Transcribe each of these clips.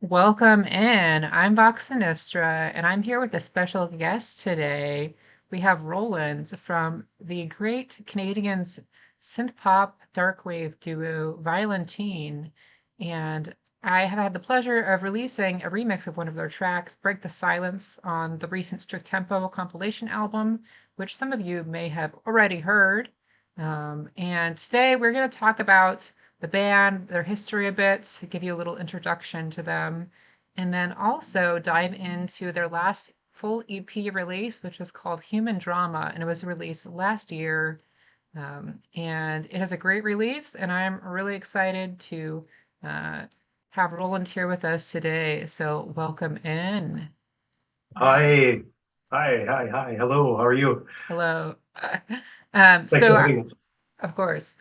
Welcome in. I'm Vox Sinistra, and I'm here with a special guest today. We have Roland from the great Canadian synthpop darkwave duo Violentene, and I have had the pleasure of releasing a remix of one of their tracks, Break the Silence, on the recent Strict Tempo compilation album, which some of you may have already heard. And today we're going to talk about the band, their history a bit, give you a little introduction to them, and then also dive into their last full EP release, which was called Human Drama, and it was released last year. And it is a great release, and I'm really excited to uh, have Roland here with us today. So welcome in. Hi, hi. Hello, how are you? Hello. Thanks So for having us. Of course.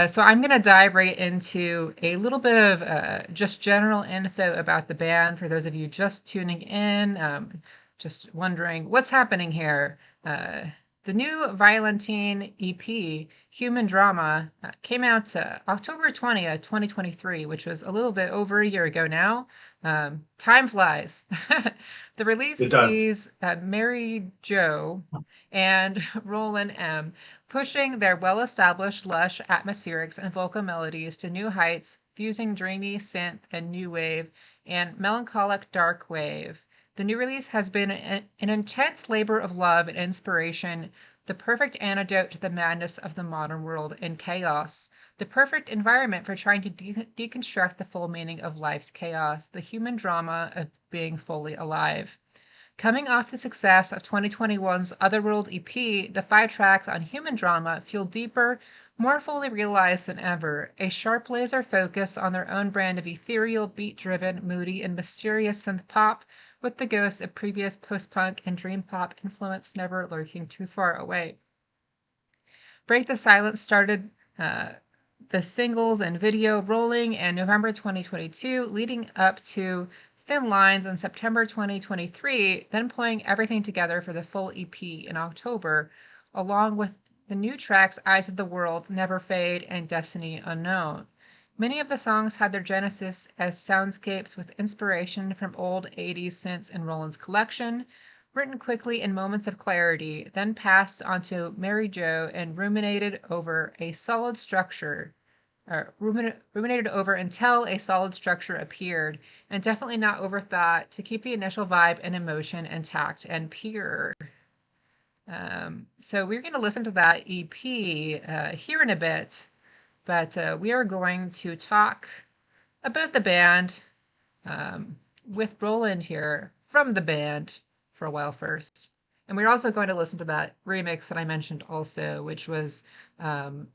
So I'm going to dive right into a little bit of just general info about the band for those of you just tuning in, just wondering what's happening here. Uh, the new Violentine EP, Human Drama, came out October 20th, 2023, which was a little bit over a year ago now. Time flies. The release It does. sees Mary Jo and Roland M pushing their well-established lush atmospherics and vocal melodies to new heights, fusing dreamy synth and new wave and melancholic dark wave. The new release has been an intense labor of love and inspiration, the perfect antidote to the madness of the modern world and chaos, the perfect environment for trying to deconstruct the full meaning of life's chaos, the human drama of being fully alive. Coming off the success of 2021's Otherworld EP, the 5 tracks on human drama feel deeper, more fully realized than ever, a sharp laser focus on their own brand of ethereal, beat-driven, moody, and mysterious synth pop, with the ghosts of previous post-punk and dream pop influence never lurking too far away. Break the Silence started the singles and video rolling in November 2022, leading up to Thin Lines in September 2023, then pulling everything together for the full EP in October, along with the new tracks Eyes of the World, Never Fade, and Destiny Unknown. Many of the songs had their genesis as soundscapes with inspiration from old 80s synths in Roland's collection, written quickly in moments of clarity, then passed onto Mary Jo and ruminated over a solid structure ruminated over until a solid structure appeared, and definitely not overthought to keep the initial vibe and emotion intact and pure. So we're going to listen to that EP here in a bit, but we are going to talk about the band with Roland here from the band for a while first. And we're also going to listen to that remix that I mentioned also, which was um,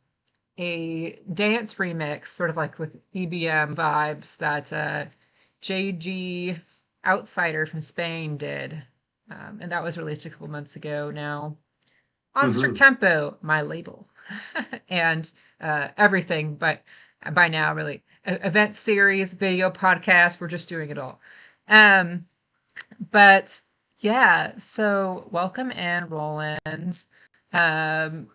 a dance remix, sort of like with EBM vibes that JG Outsider from Spain did. And that was released a couple months ago now on Strict Hmm. Tempo, my label, and everything. But by now, really, event series, video podcast, we're just doing it all. Um, but yeah, so welcome in, Roland. Um,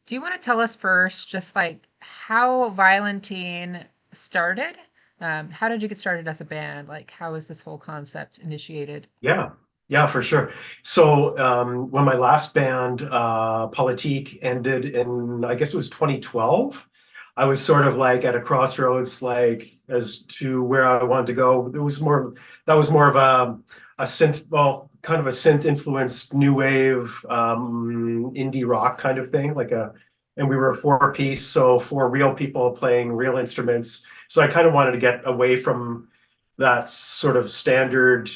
do you want to tell us first, just like how Violentine started? How did you get started as a band? Like, how was this whole concept initiated? Yeah, yeah, for sure. So when my last band, Politique, ended in, I guess it was 2012, I was sort of like at a crossroads, like as to where I wanted to go. That was more of a synth, well, kind of a synth influenced new wave, indie rock kind of thing, and we were a four-piece, so four real people playing real instruments. So I kind of wanted to get away from that sort of standard,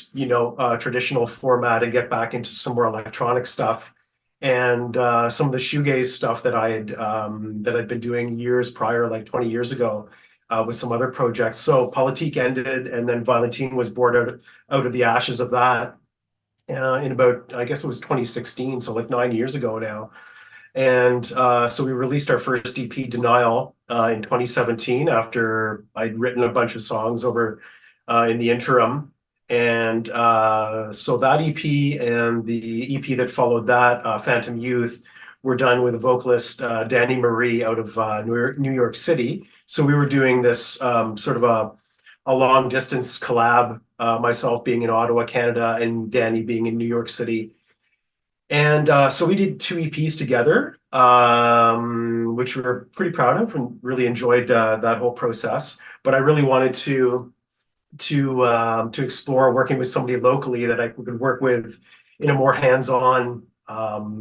traditional format and get back into some more electronic stuff and some of the shoegaze stuff that I'd been doing years prior, like 20 years ago, with some other projects. So Politique ended, and then Violentine was born out of the ashes of that in about, I guess it was 2016, so like 9 years ago now. And so we released our first EP, Denial, in 2017 after I'd written a bunch of songs over in the interim. And so that EP and the EP that followed that, Phantom Youth, were done with a vocalist, Danny Marie, out of New York City. So we were doing this sort of a a long distance collab, myself being in Ottawa, Canada, and Danny being in New York City. And so we did two EPs together, which we were pretty proud of and really enjoyed that whole process. But I really wanted to explore working with somebody locally that I could work with in a more hands-on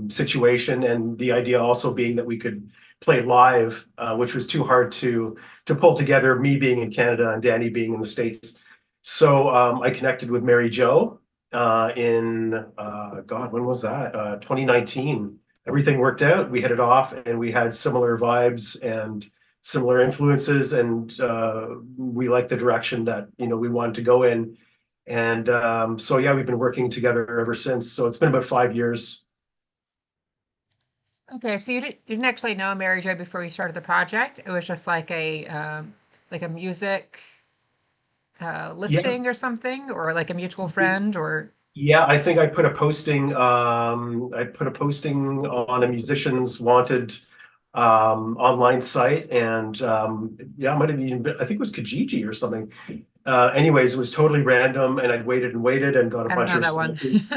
situation, and the idea also being that we could play live, which was too hard to pull together, me being in Canada and Danny being in the States. So I connected with Mvrijo in God, when was that? 2019. Everything worked out. We hit it off, and we had similar vibes and similar influences, and we liked the direction that we wanted to go in. And so yeah, we've been working together ever since. So it's been about 5 years. Okay, so you didn't actually know Mary Jo before you started the project. It was just like a music Yeah, listing or something, or like a mutual friend, or yeah. I think I put a posting. I put a posting on a musician's wanted online site, and yeah, it might have even been, I think it was Kijiji or something. Anyways, it was totally random, and I'd waited and waited and got a I don't bunch know of that one. responses.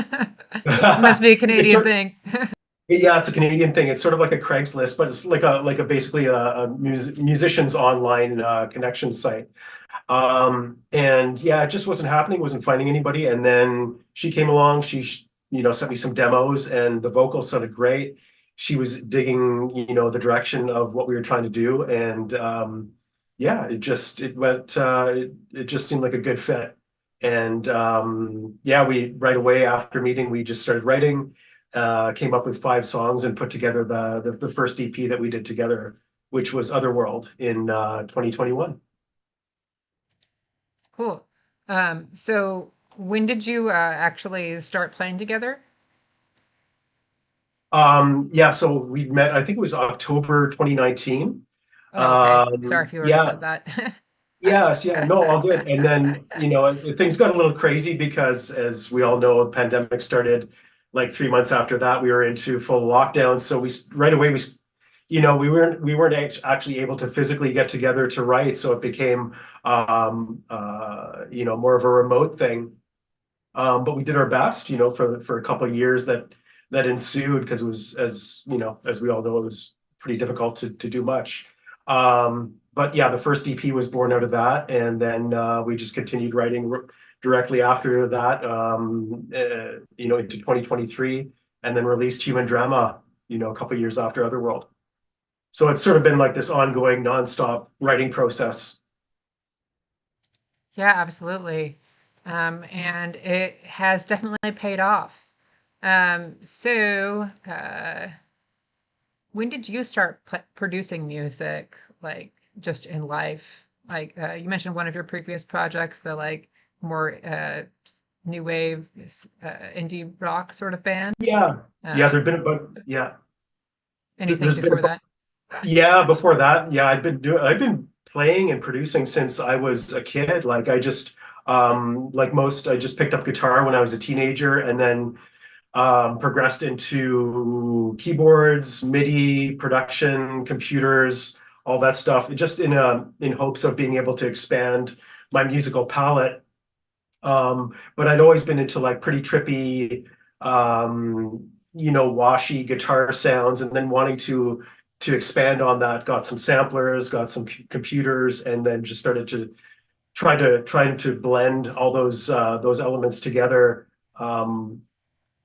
Must be a It's Canadian sort thing. Yeah, it's a Canadian thing. It's sort of like a Craigslist, but it's like a basically a musician's online connection site. And yeah, it just wasn't happening, wasn't finding anybody. And then she came along, sent me some demos, and the vocals sounded great. She was digging, the direction of what we were trying to do. And yeah, it just seemed like a good fit. And yeah, we right away after meeting, we just started writing, came up with 5 songs and put together the first EP that we did together, which was Otherworld in 2021. Cool. So when did you actually start playing together? Yeah, so we met, I think it was October 2019. Oh, okay. Sorry if you already Yeah, said that. yes, yeah, no, all good. And then, things got a little crazy because, as we all know, the pandemic started like 3 months after that. We were into full lockdown. So right away, we weren't actually able to physically get together to write. So it became, more of a remote thing. But we did our best, for a couple of years that ensued, because it was, as we all know, it was pretty difficult to do much. But yeah, the first EP was born out of that, and then we just continued writing directly after that, into 2023, and then released Human Drama, a couple of years after Otherworld. So it's sort of been like this ongoing, nonstop writing process. Yeah, absolutely. And it has definitely paid off. So when did you start producing music, like just in life? Like you mentioned one of your previous projects, the like more new wave indie rock sort of band. Yeah, yeah, Um, there've been about yeah, Anything there's been before about that? yeah, before that, yeah, I've been playing and producing since I was a kid. Like I just like most, I just picked up guitar when I was a teenager, and then progressed into keyboards, MIDI, production, computers, all that stuff, just in hopes of being able to expand my musical palette. But I'd always been into like pretty trippy, washy guitar sounds, and then wanting to expand on that, got some samplers, got some computers, and then just started to trying to blend all those elements together.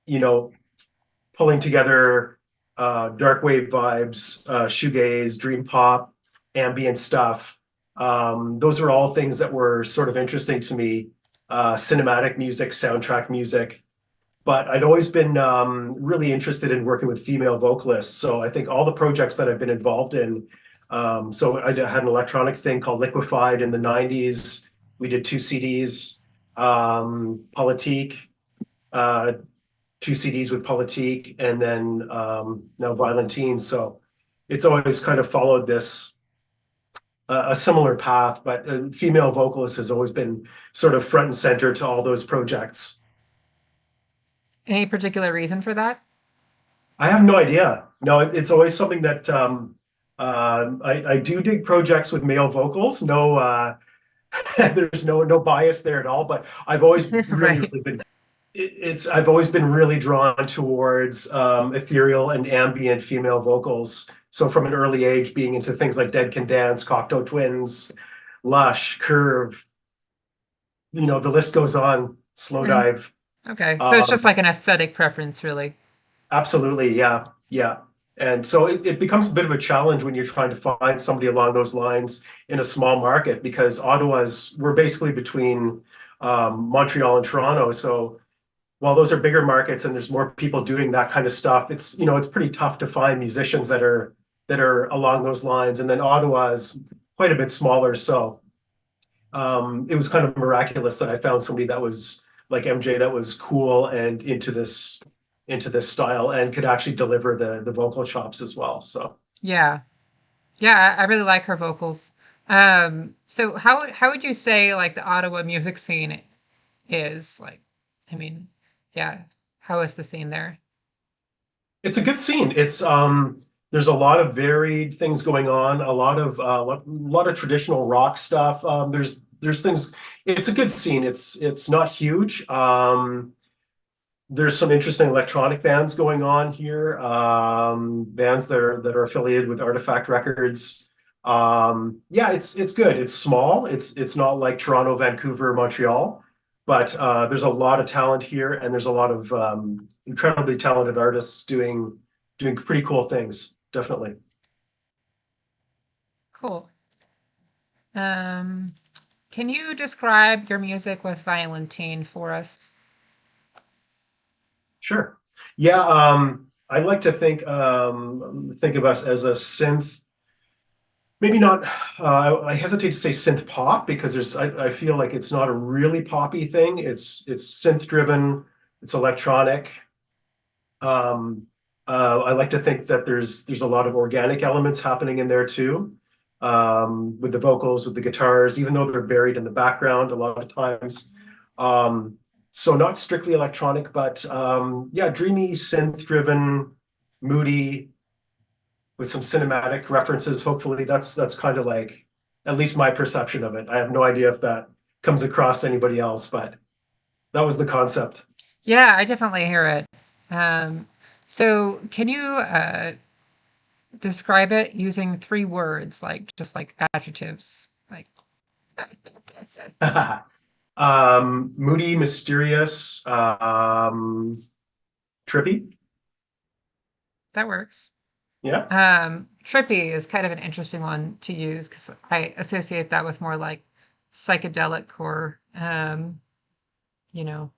You know, Pulling together darkwave vibes, shoegaze, dream pop, ambient stuff. Those are all things that were sort of interesting to me. Cinematic music, soundtrack music. But I'd always been really interested in working with female vocalists. So I think all the projects that I've been involved in. So I had an electronic thing called Liquefied in the 90s. We did 2 CDs, Politique, uh, 2 CDs with Politique, and then now Violentene. So it's always kind of followed this a similar path, but female vocalist has always been sort of front and center to all those projects. Any particular reason for that? I have no idea. No, it's always something that I do dig projects with male vocals. No, There's no bias there at all, but I've always really, Right. really been I've always been really drawn towards ethereal and ambient female vocals. So from an early age, being into things like Dead Can Dance, Cocteau Twins, Lush, Curve, the list goes on. Slow Mhm. Dive. Okay. So it's just Um, like an aesthetic preference, really. Absolutely, yeah, yeah. And so it becomes a bit of a challenge when you're trying to find somebody along those lines in a small market because we're basically between Montreal and Toronto. So while those are bigger markets and there's more people doing that kind of stuff, it's pretty tough to find musicians that are along those lines. And then Ottawa is quite a bit smaller, so it was kind of miraculous that I found somebody that was like MJ that was cool and into this style and could actually deliver the vocal chops as well. So Yeah. Yeah, I really like her vocals. So how would you say like the Ottawa music scene is like? I mean, yeah, how is the scene there? it's a good scene. There's a lot of varied things going on, a lot of traditional rock stuff. There's things. It's a good scene. It's not huge. There's some interesting electronic bands going on here, bands that are affiliated with Artifact Records. Yeah, it's good. It's small. It's not like Toronto, Vancouver, Montreal, but there's a lot of talent here, and there's a lot of incredibly talented artists doing pretty cool things. Definitely. Cool. Um, can you describe your music with Violentene for us? Sure. Yeah, I like to think of us as a synth. Maybe not. I hesitate to say synth pop because I feel like it's not a really poppy thing. It's synth driven. It's electronic. Um, I like to think that there's a lot of organic elements happening in there too, with the vocals, with the guitars, even though they're buried in the background a lot of times. Um, so not strictly electronic, but yeah, dreamy, synth driven, moody with some cinematic references. Hopefully, that's kind of like at least my perception of it. I have no idea if that comes across to anybody else, but that was the concept. Yeah, I definitely hear it. So can you describe it using three words, like just like adjectives? Like Moody, mysterious, trippy. that works. Yeah. Trippy is kind of an interesting one to use because I associate that with more like psychedelic or you know,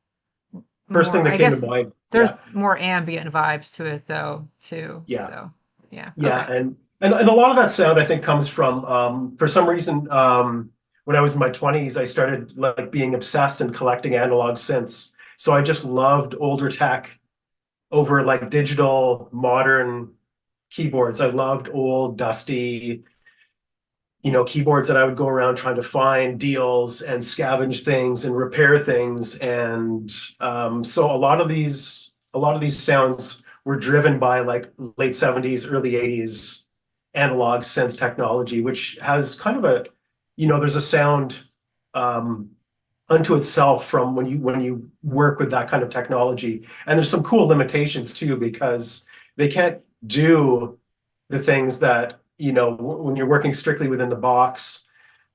First thing more that I came to guess mind. there's Yeah. more ambient vibes to it though, too. Yeah. So yeah, Yeah. okay. And a lot of that sound I think comes from for some reason when I was in my 20s, I started like being obsessed and collecting analog synths. So I just loved older tech over like digital modern keyboards. I loved old, dusty, keyboards that I would go around trying to find deals and scavenge things and repair things. And so a lot of these sounds were driven by like late 70s, early 80s analog synth technology, which has kind of there's a sound um, unto itself from when you work with that kind of technology. And there's some cool limitations too, because they can't do the things that, when you're working strictly within the box,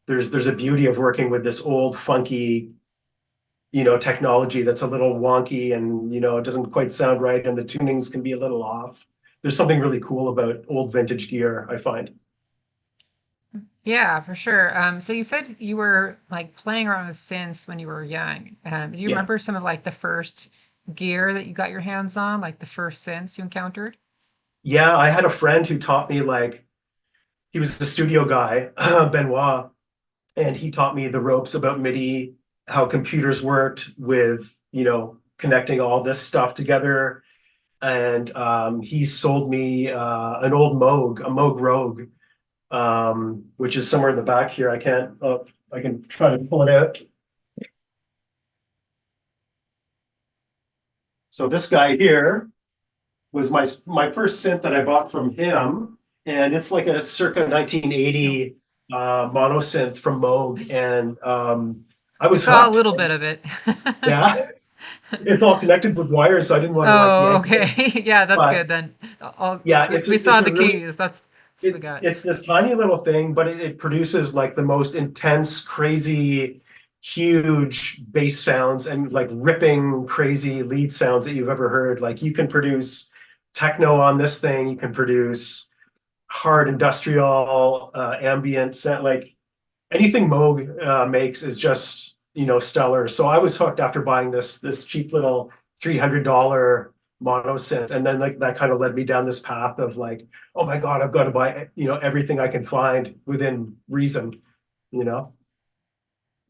there's a beauty of working with this old funky, technology that's a little wonky and, it doesn't quite sound right and the tunings can be a little off. There's something really cool about old vintage gear, I find. Yeah, for sure. So you said you were like playing around with synths when you were young. Do you Yeah. remember some of like the first gear that you got your hands on, like the first synths you encountered? Yeah, I had a friend who taught me like he was the studio guy, Benoit, and he taught me the ropes about MIDI, how computers worked with, connecting all this stuff together. And he sold me an old Moog, a Moog Rogue, which is somewhere in the back here. I can try to pull it out. So this guy here was my first synth that I bought from him, and it's like a circa No. 1980. monosynth from Moog, and I We was saw a hooked. little bit of it. Yeah, it's all connected with wires, so I didn't want to like Oh, yank it. okay. Yeah, that's But good then. yeah, We saw it's a the really keys. That's what we got. it's this tiny little thing, but it produces like the most intense, crazy, huge bass sounds and like ripping, crazy lead sounds that you've ever heard. Like you can produce techno on this thing, you can produce hard industrial, ambient sound, like anything Moog makes is just, stellar. So I was hooked after buying this cheap little $300 mono synth, and then like that kind of led me down this path of like, oh my God, I've got to buy, everything I can find within reason, you know.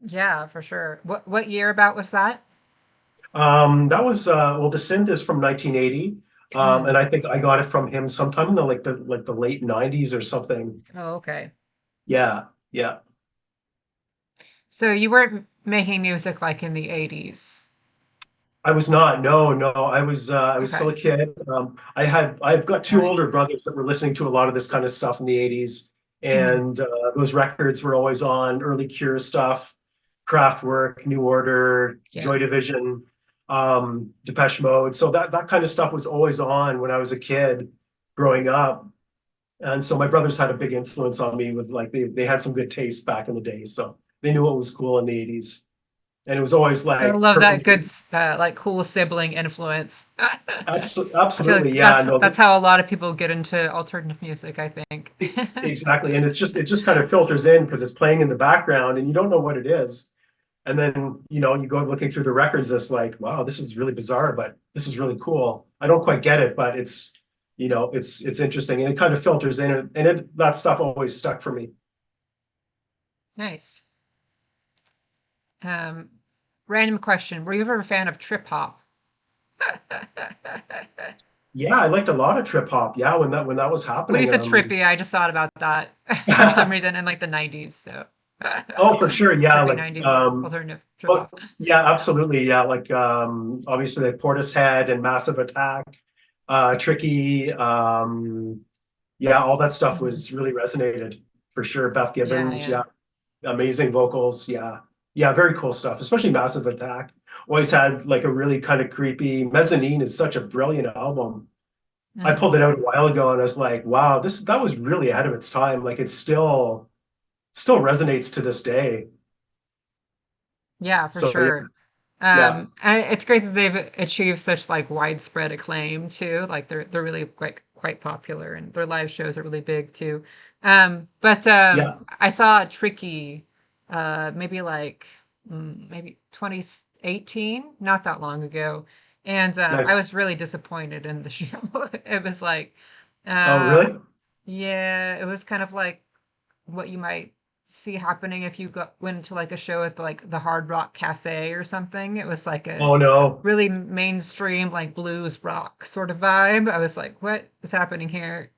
Yeah, for sure. What year about was that? That was well, the synth is from 1980. Mm. And I think I got it from him sometime in the late 90s or something. Oh, okay. Yeah, yeah. So you weren't making music like in the 80s. I was not. No, no. I was still Okay. a kid. I've got two Right. older brothers that were listening to a lot of this kind of stuff in the 80s. Mm. And those records were always on, early Cure stuff, Kraftwerk, New Order, Yeah. Joy Division, Depeche Mode. So that kind of stuff was always on when I was a kid growing up. And so my brothers had a big influence on me with like they had some good taste back in the day. So they knew what was cool in the 80s. And it was always Gotta like love that perfect. good, like cool sibling influence. Absolutely, I feel absolutely, like yeah, that's no, how a lot of people get into alternative music, I think. exactly, and it just kind of filters in because it's playing in the background, and you don't know what it is, and then you go looking through the records, it's like, wow, this is really bizarre, but this is really cool. I don't quite get it, but it's interesting, and it kind of filters in, and that stuff always stuck for me. Nice. Um, Random question. Were you ever a fan of trip hop? Yeah, I liked a lot of trip hop. Yeah, when that was When you happening, said trippy, I just thought about that for some reason in like the 90s. So oh, for sure, yeah, trippy like 90s alternative trip oh, hop. yeah, absolutely. Yeah, like obviously like Portishead and Massive Attack, Tricky, yeah, all that stuff Mhm. was really resonated for sure. Beth Yeah, Gibbons, yeah. yeah, amazing vocals, yeah. Yeah, very cool stuff, especially Massive Attack. Always had like a really kind of creepy Mezzanine is such a brilliant album. I Mm. pulled it out a while ago and I was like, wow, this that was really ahead of its time. Like it still resonates to this day. Yeah, for So yeah, sure. yeah, And it's great that they've achieved such like widespread acclaim too. Like they're really quite popular, and their live shows are really big too. But yeah. I saw Tricky, maybe like maybe 2018, not that long ago, and I Nice. was really disappointed in the show. It was like, Oh, uh, really? yeah, it was kind of like what you might see happening if you went to like a show at like the Hard Rock Cafe or something. It was like a Oh no. really mainstream like blues rock sort of vibe. I was like, what is happening here?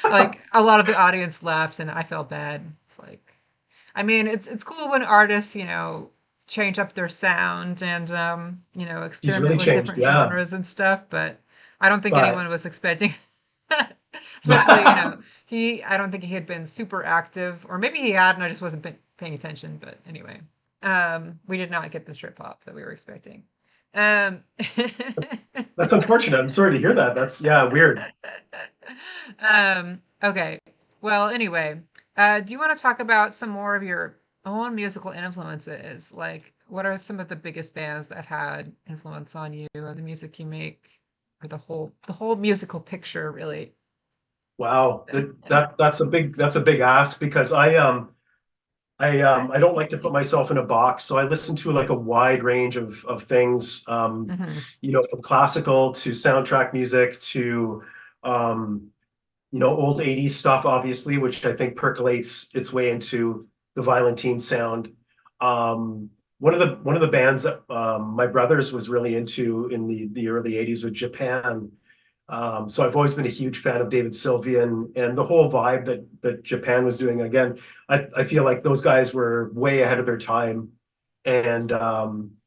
Like a lot of the audience left and I felt bad. It's like, I mean, it's cool when artists, change up their sound and He's experiment really with changed. different Yeah. genres and stuff, but I don't think anyone But was expecting especially, I don't think he had been super active, or maybe he had and I just wasn't paying attention. But anyway, we did not get the trip hop that we were expecting. Um, that's unfortunate. I'm sorry to hear that. That's yeah, weird. okay. Well, anyway, do you want to talk about some more of your own musical influences? Like, what are some of the biggest bands that have had influence on you, or the music you make, or the whole musical picture, really? Wow. That's a big ask because I don't like to put myself in a box. So I listen to like a wide range of things, Hmm. from classical to soundtrack music to old 80s stuff, obviously, which I think percolates its way into the Violentene sound. One of the bands that my brothers was really into in the early 80s was Japan. So I've always been a huge fan of David Sylvian and the whole vibe that Japan was doing. Again, I feel like those guys were way ahead of their time. And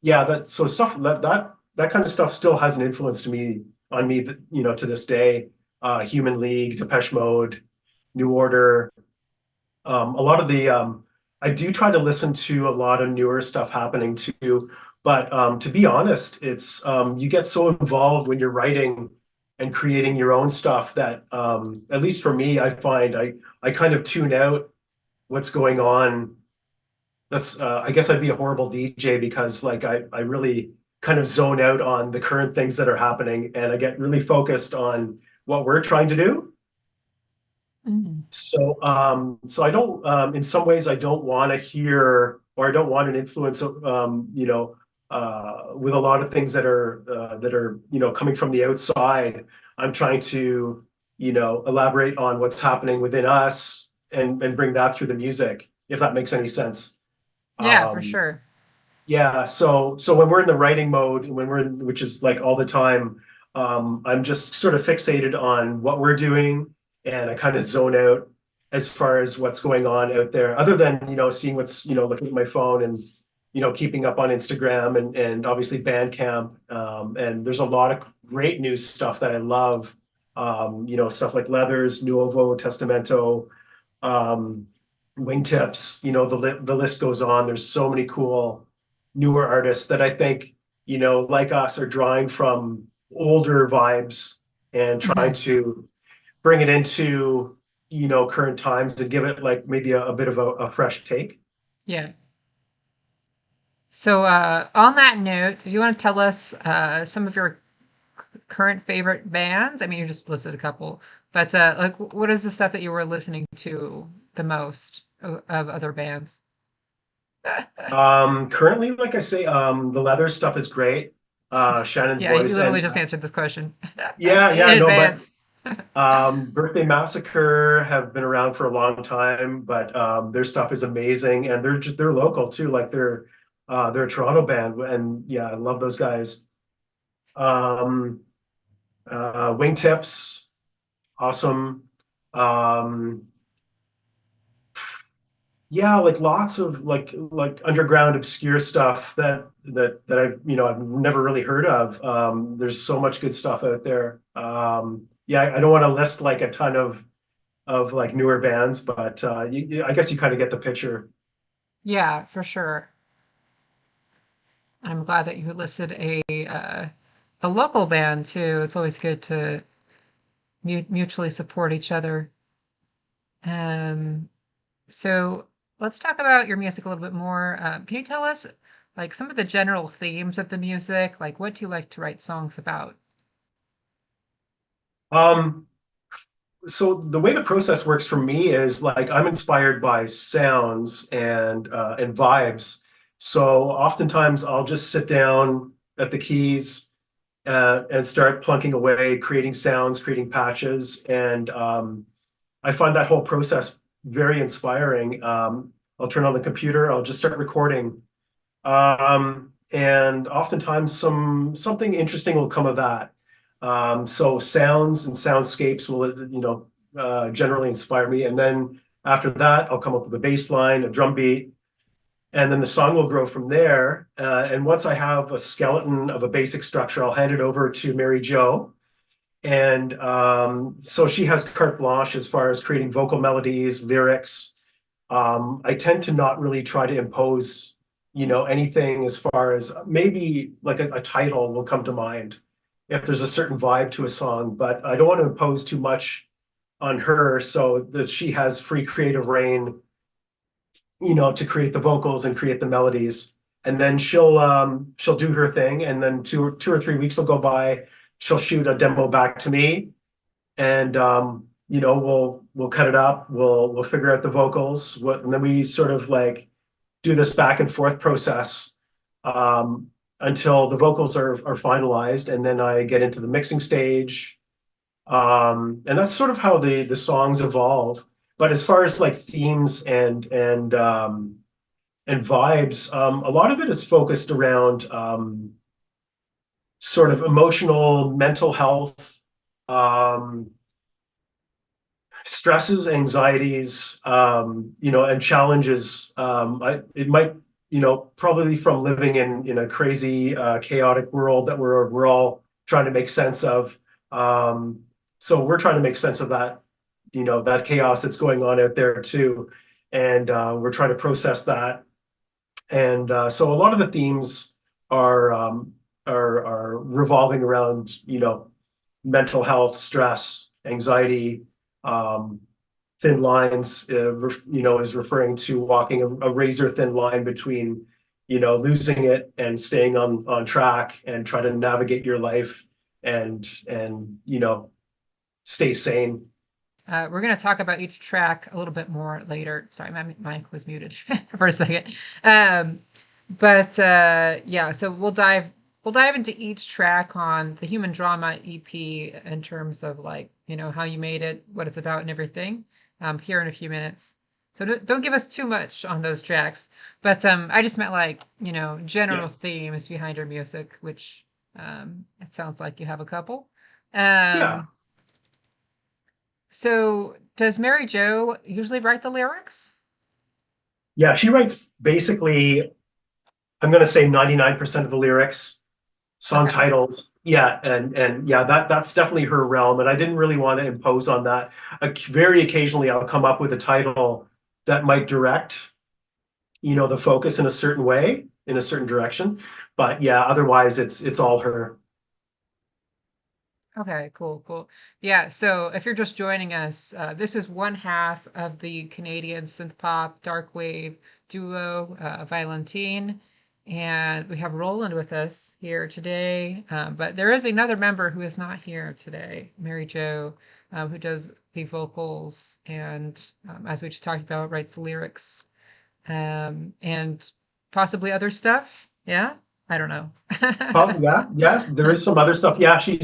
yeah, that so stuff that kind of stuff still has an influence on me that, to this day. Human League, Depeche Mode, New Order, A lot of the I do try to listen to a lot of newer stuff happening too, but to be honest, it's you get so involved when you're writing and creating your own stuff that at least for me, I find I kind of tune out what's going on. That's I guess I'd be a horrible DJ because like I really kind of zone out on the current things that are happening and I get really focused on what we're trying to do. Mm. So I don't, in some ways, I don't want to hear, or I don't want an influence of, with a lot of things that are, coming from the outside. I'm trying to, elaborate on what's happening within us and bring that through the music, if that makes any sense. Yeah, for Um, sure. yeah, so when we're in the writing mode, when we're in, which is like all the time, I'm just sort of fixated on what we're doing, and I kind of zone out as far as what's going on out there, other than seeing what's looking at my phone and keeping up on Instagram and obviously Bandcamp. And there's a lot of great new stuff that I love. Stuff like Leathers, Nuovo, Testamento, um, Wingtips. The list goes on. There's so many cool newer artists that I think, like us, are drawing from older vibes and trying Hmm. to bring it into, current times and give it like maybe a bit of a fresh take. Yeah. So, on that note, do you want to tell us some of your current favorite bands? I mean, you just listed a couple, but like, what is the stuff that you were listening to the most of other bands? Currently, like I say, the leather stuff is great. Shannon's Yeah, you voice literally and just answered this question yeah, in no, but advance. Birthday Massacre have been around for a long time, but their stuff is amazing, and they're local too. Like they're a Toronto band, and yeah, I love those guys. Um, Wingtips, awesome. Um, yeah, like lots of like underground obscure stuff that I've never really heard of. There's so much good stuff out there. Yeah, I don't want to list like a ton of like newer bands, but I guess you kind of get the picture. Yeah, for sure. I'm glad that you listed a local band too. It's always good to mutually support each other. Um, so let's talk about your music a little bit more. Can you tell us like some of the general themes of the music? Like what do you like to write songs about? Um, so the way the process works for me is like I'm inspired by sounds and vibes. So oftentimes I'll just sit down at the keys and start plunking away, creating sounds, creating patches, and I find that whole process very inspiring. I'll turn on the computer, I'll just start recording, and oftentimes something interesting will come of that. So sounds and soundscapes will, generally inspire me. And then after that, I'll come up with a bass line, a drum beat, and then the song will grow from there. And once I have a skeleton of a basic structure, I'll hand it over to Mary Jo. And so she has carte blanche as far as creating vocal melodies, lyrics. I tend to not really try to impose, anything as far as maybe like a title will come to mind if there's a certain vibe to a song, but I don't want to impose too much on her so that she has free creative reign, to create the vocals and create the melodies. And then she'll do her thing, and then two or 3 weeks will go by. She'll shoot a demo back to me, and we'll cut it up. We'll figure out the vocals. And then we sort of like do this back and forth process um, until the vocals are finalized, and then I get into the mixing stage. And that's sort of how the songs evolve. But as far as like themes and vibes, a lot of it is focused around sort of emotional, mental health, um, stresses, anxieties, and challenges. It might, probably from living in a crazy, chaotic world that we're all trying to make sense of. So we're trying to make sense of that, that chaos that's going on out there too. and we're trying to process that. And so a lot of the themes are are revolving around, mental health, stress, anxiety. Um, Thin lines, is referring to walking a razor thin line between, losing it and staying on track and try to navigate your life and stay sane. We're going to talk about each track a little bit more later. Sorry, my mic was muted for a second. Um, but yeah, so we'll dive into each track on the Human Drama EP in terms of like, how you made it, what it's about and everything, here in a few minutes. So don't give us too much on those tracks. But I just meant like, Yeah. general themes behind your music, which it sounds like you have a couple. Yeah. Um, so does Mary Jo usually write the lyrics? Yeah. She writes basically, I'm going to say 99% of the lyrics, song Okay. titles. Yeah, and yeah, that's definitely her realm. And I didn't really want to impose on that. Very occasionally, I'll come up with a title that might direct, the focus in a certain way, in a certain direction. But yeah, otherwise, it's all her. Okay, cool, cool. Yeah, so if you're just joining us, this is one half of the Canadian synthpop darkwave duo, Violentene, and we have Roland with us here today. But there is another member who is not here today, Mary Jo, who does the vocals and, as we just talked about, writes the lyrics, and possibly other stuff. Yeah, I don't know. Oh yeah, yes, there is some other stuff. Yeah, she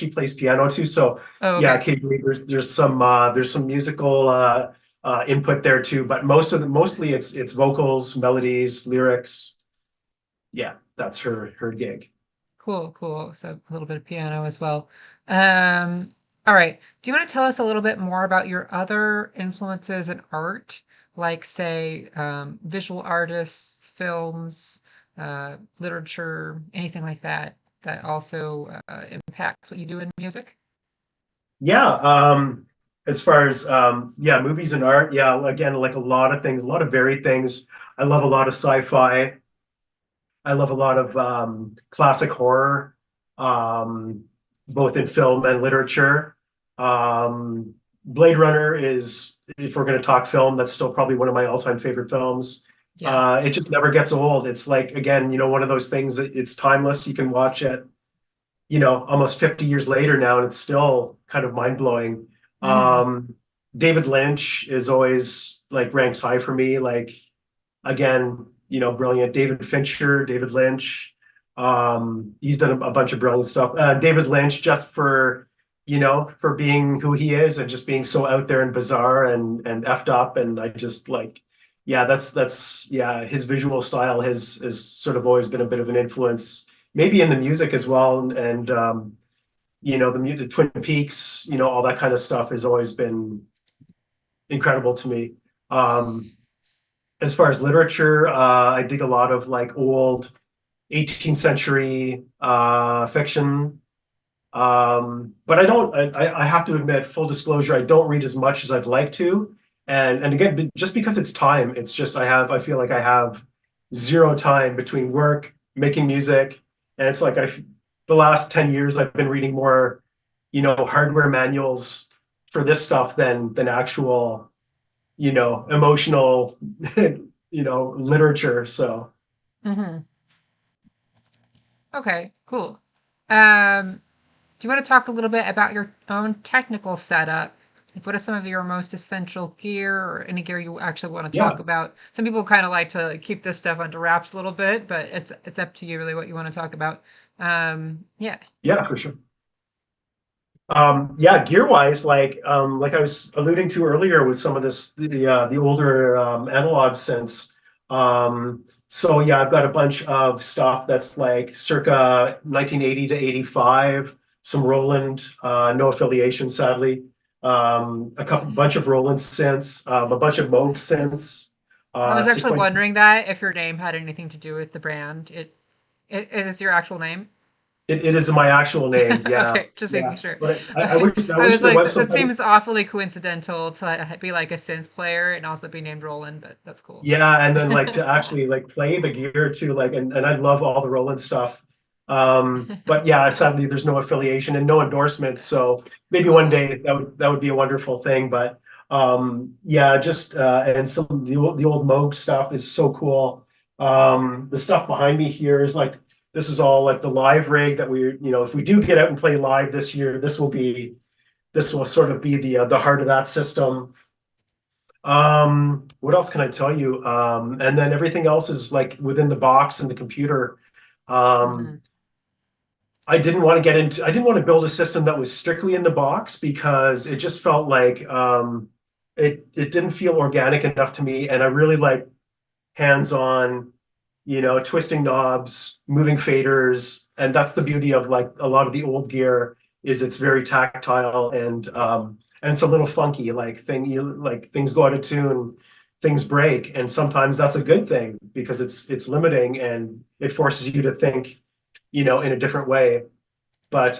plays piano too. So Oh, yeah, okay. occasionally there's some musical input there too. But mostly it's vocals, melodies, lyrics. Yeah, that's her gig. Cool, cool. So a little bit of piano as well. All right. Do you want to tell us a little bit more about your other influences in art, like say visual artists, films, literature, anything like that, that also impacts what you do in music? Yeah, as far as yeah, movies and art, yeah, again, like a lot of things, a lot of varied things. I love a lot of sci-fi. I love a lot of classic horror, um, both in film and literature. Blade Runner is, if we're going to talk film, that's still probably one of my all-time favorite films. Yeah. It just never gets old. It's like, again, one of those things that it's timeless. You can watch it, almost 50 years later now, and it's still kind of mind-blowing. Hmm. David Lynch is always like ranks high for me. Like, again, brilliant. David Fincher, David Lynch. He's done a bunch of brilliant stuff. David Lynch, just for being who he is and just being so out there and bizarre and effed up. And I just like, yeah, that's yeah, his visual style has sort of always been a bit of an influence, maybe in the music as well. And the music, Twin Peaks, all that kind of stuff has always been incredible to me. Um, as far as literature, I dig a lot of like old 18th century fiction. But I don't, I have to admit, full disclosure, I don't read as much as I'd like to. And again, just because it's time, it's just I feel like I have zero time between work, making music. And it's like the last 10 years I've been reading more, hardware manuals for this stuff than actual, emotional, literature. So Hmm. Okay, cool. Um, Do you want to talk a little bit about your own technical setup? Like, what are some of your most essential gear or any gear you actually want to talk yeah, about? Some people kind of like to keep this stuff under wraps a little bit, but it's up to you really what you want to talk about. Yeah. yeah, for sure. Yeah, gear wise, like I was alluding to earlier with some of the older analog synths. So yeah, I've got a bunch of stuff that's like circa 1980 to 85, some Roland, no affiliation sadly. A couple bunch of Roland synths, a bunch of Moog synths, I was actually sequential. wondering that if your name had anything to do with the brand. It is your actual name. it is my actual name. Yeah, Okay, just making yeah. sure. But I I wish was there like, was that somebody. seems awfully coincidental to be like a synth player and also be named Roland, but that's cool. Yeah, and then like to actually like play the gear too, like and I love all the Roland stuff. But yeah, sadly there's no affiliation and no endorsements. So maybe one Cool. day that would be a wonderful thing. But yeah, just and some of the old Moog stuff is so cool. The stuff behind me here is like this is all like the live rig that we, if we do get out and play live this year, this will sort of be the heart of that system. What else can I tell you? And then everything else is like within the box and the computer. Hmm. Um, I didn't want to build a system that was strictly in the box because it just felt like it didn't feel organic enough to me. And I really like hands-on, twisting knobs, moving faders. And that's the beauty of like a lot of the old gear is it's very tactile and it's a little funky, like things go out of tune, things break. And sometimes that's a good thing because it's limiting and it forces you to think, in a different way. But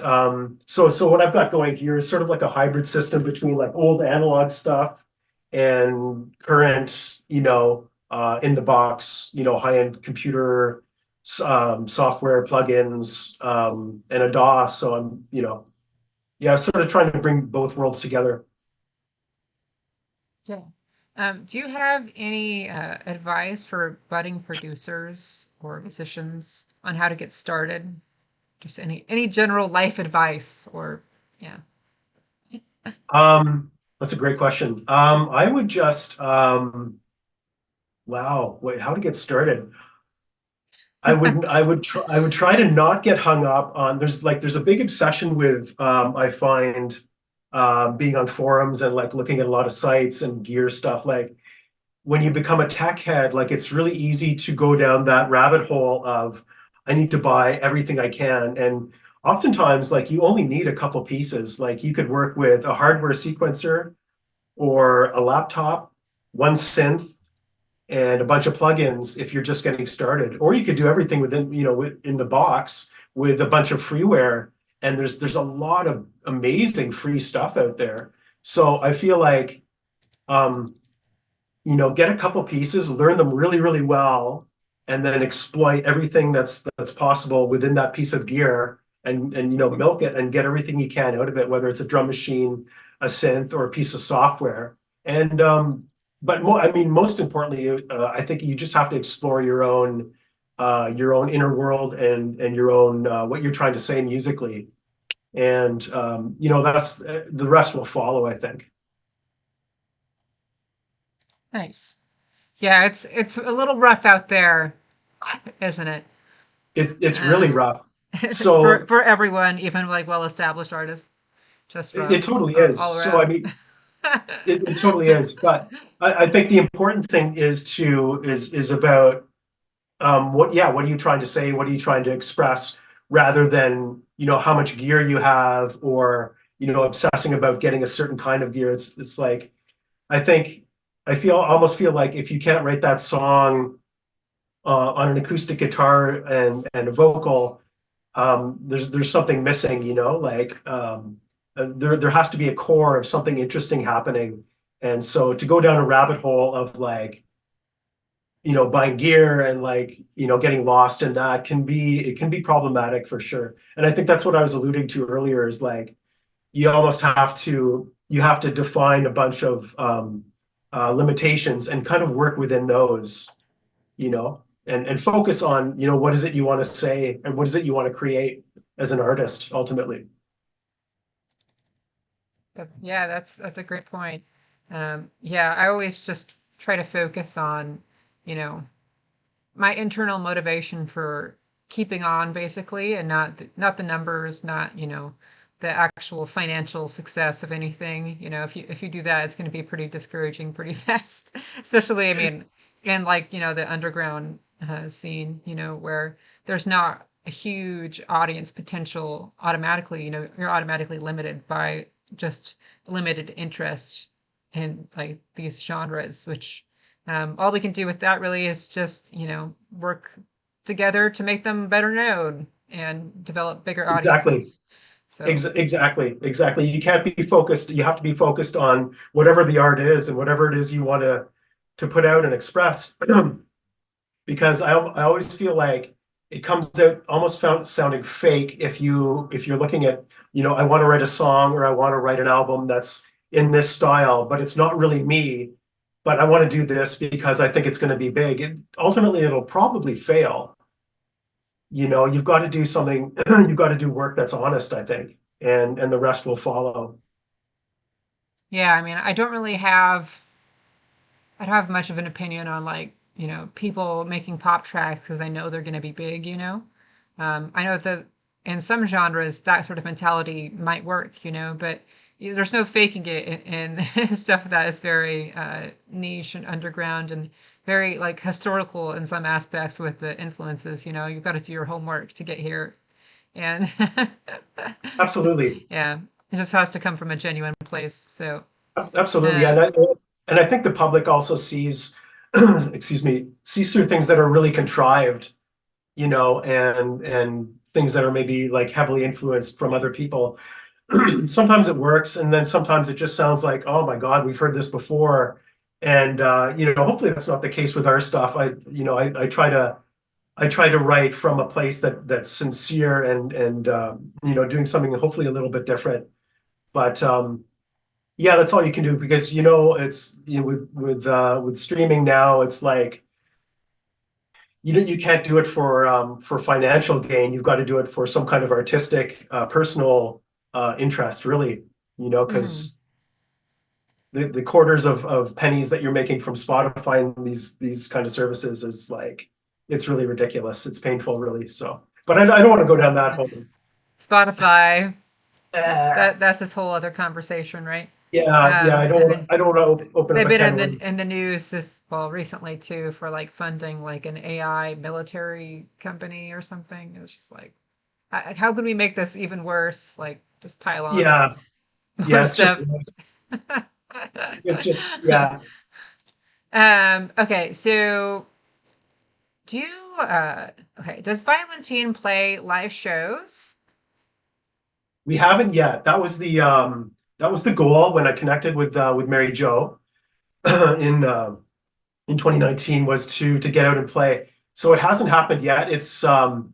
so what I've got going here is sort of like a hybrid system between like old analog stuff and current, in the box, high-end computer software plugins and a DAW. So I'm, yeah, sort of trying to bring both worlds together. Yeah. Do you have any advice for budding producers or musicians on how to get started? Just any general life advice or yeah. That's a great question. I would just wow, wait, how to get started? I would try to not get hung up on there's a big obsession with I find being on forums and like looking at a lot of sites and gear stuff like when you become a tech head like it's really easy to go down that rabbit hole of I need to buy everything I can and oftentimes like you only need a couple pieces like you could work with a hardware sequencer or a laptop, one synth and a bunch of plugins if you're just getting started. Or you could do everything within, in the box with a bunch of freeware. And there's a lot of amazing free stuff out there. So I feel like um, get a couple pieces, learn them really, really well, and then exploit everything that's possible within that piece of gear and milk it and get everything you can out of it, whether it's a drum machine, a synth, or a piece of software. And but I mean, most importantly, I think you just have to explore your own inner world and your own what you're trying to say musically. And that's the rest will follow, I think. Nice. Yeah, it's a little rough out there, isn't it? It's Uh, really rough. So for everyone, even like well-established artists, just it rough totally is. all So I around. mean, it totally is. But I think the important thing is about what are you trying to say? What are you trying to express rather than, how much gear you have or, obsessing about getting a certain kind of gear. It's like I think almost feel like if you can't write that song on an acoustic guitar and a vocal, there's something missing, like there has to be a core of something interesting happening. And so to go down a rabbit hole of like, buying gear and like, getting lost in that it can be problematic for sure. And I think that's what I was alluding to earlier is like you have to define a bunch of limitations and kind of work within those, and focus on, what is it you want to say and what is it you want to create as an artist ultimately. Yeah, that's a great point. Yeah, I always just try to focus on, you know, my internal motivation for keeping on basically and not the numbers, not, the actual financial success of anything. If you do that, it's going to be pretty discouraging pretty fast. Especially, I mean, in like, the underground scene, where there's not a huge audience potential automatically, you're automatically limited by just limited interest in like these genres, which all we can do with that really is just, work together to make them better known and develop bigger Exactly. audiences. So Exactly. You can't be focused. You have to be focused on whatever the art is and whatever it is you want to put out and express. Because I always feel like it comes out almost sounding fake if you're looking at, I want to write a song or I want to write an album that's in this style, but it's not really me. But I want to do this because I think it's going to be big. Ultimately, it'll probably fail. You've got to do something, you've got to do work that's honest, I think, and the rest will follow. yeah, I mean, I don't have much of an opinion on like, people making pop tracks because I know they're going to be big. I know that in some genres that sort of mentality might work, but there's no faking it in stuff that is very niche and underground and very like historical in some aspects with the influences. You've got to do your homework to get here, and Absolutely. yeah, it just has to come from a genuine place. So, Absolutely. uh, And I think the public also sees, excuse me, sees through things that are really contrived, and things that are maybe like heavily influenced from other people. Sometimes it works, and then sometimes it just sounds like, oh my God, we've heard this before. And hopefully that's not the case with our stuff. I try to write from a place that's sincere and doing something hopefully a little bit different. But yeah, that's all you can do because it's with streaming now, it's like you can't do it for financial gain. You've got to do it for some kind of artistic, personal interest, really. mhm. Because the quarters of pennies that you're making from Spotify and these kind of services is like it's really ridiculous. It's painful, really. So, but I don't want to go down that hole. Spotify, Ah, that's this whole other conversation, right? yeah. And then I don't want to open up they've a been can in of worms. the news recently too for like funding like an AI military company or something. It's just like, how could we make this even worse? Like, just pile on Yeah, more yeah. stuff. It's just yeah. Okay, so do you, okay, does Violentene play live shows? We haven't yet. That was the goal when I connected with Mary Jo in in 2019 was to get out and play. So it hasn't happened yet. It's that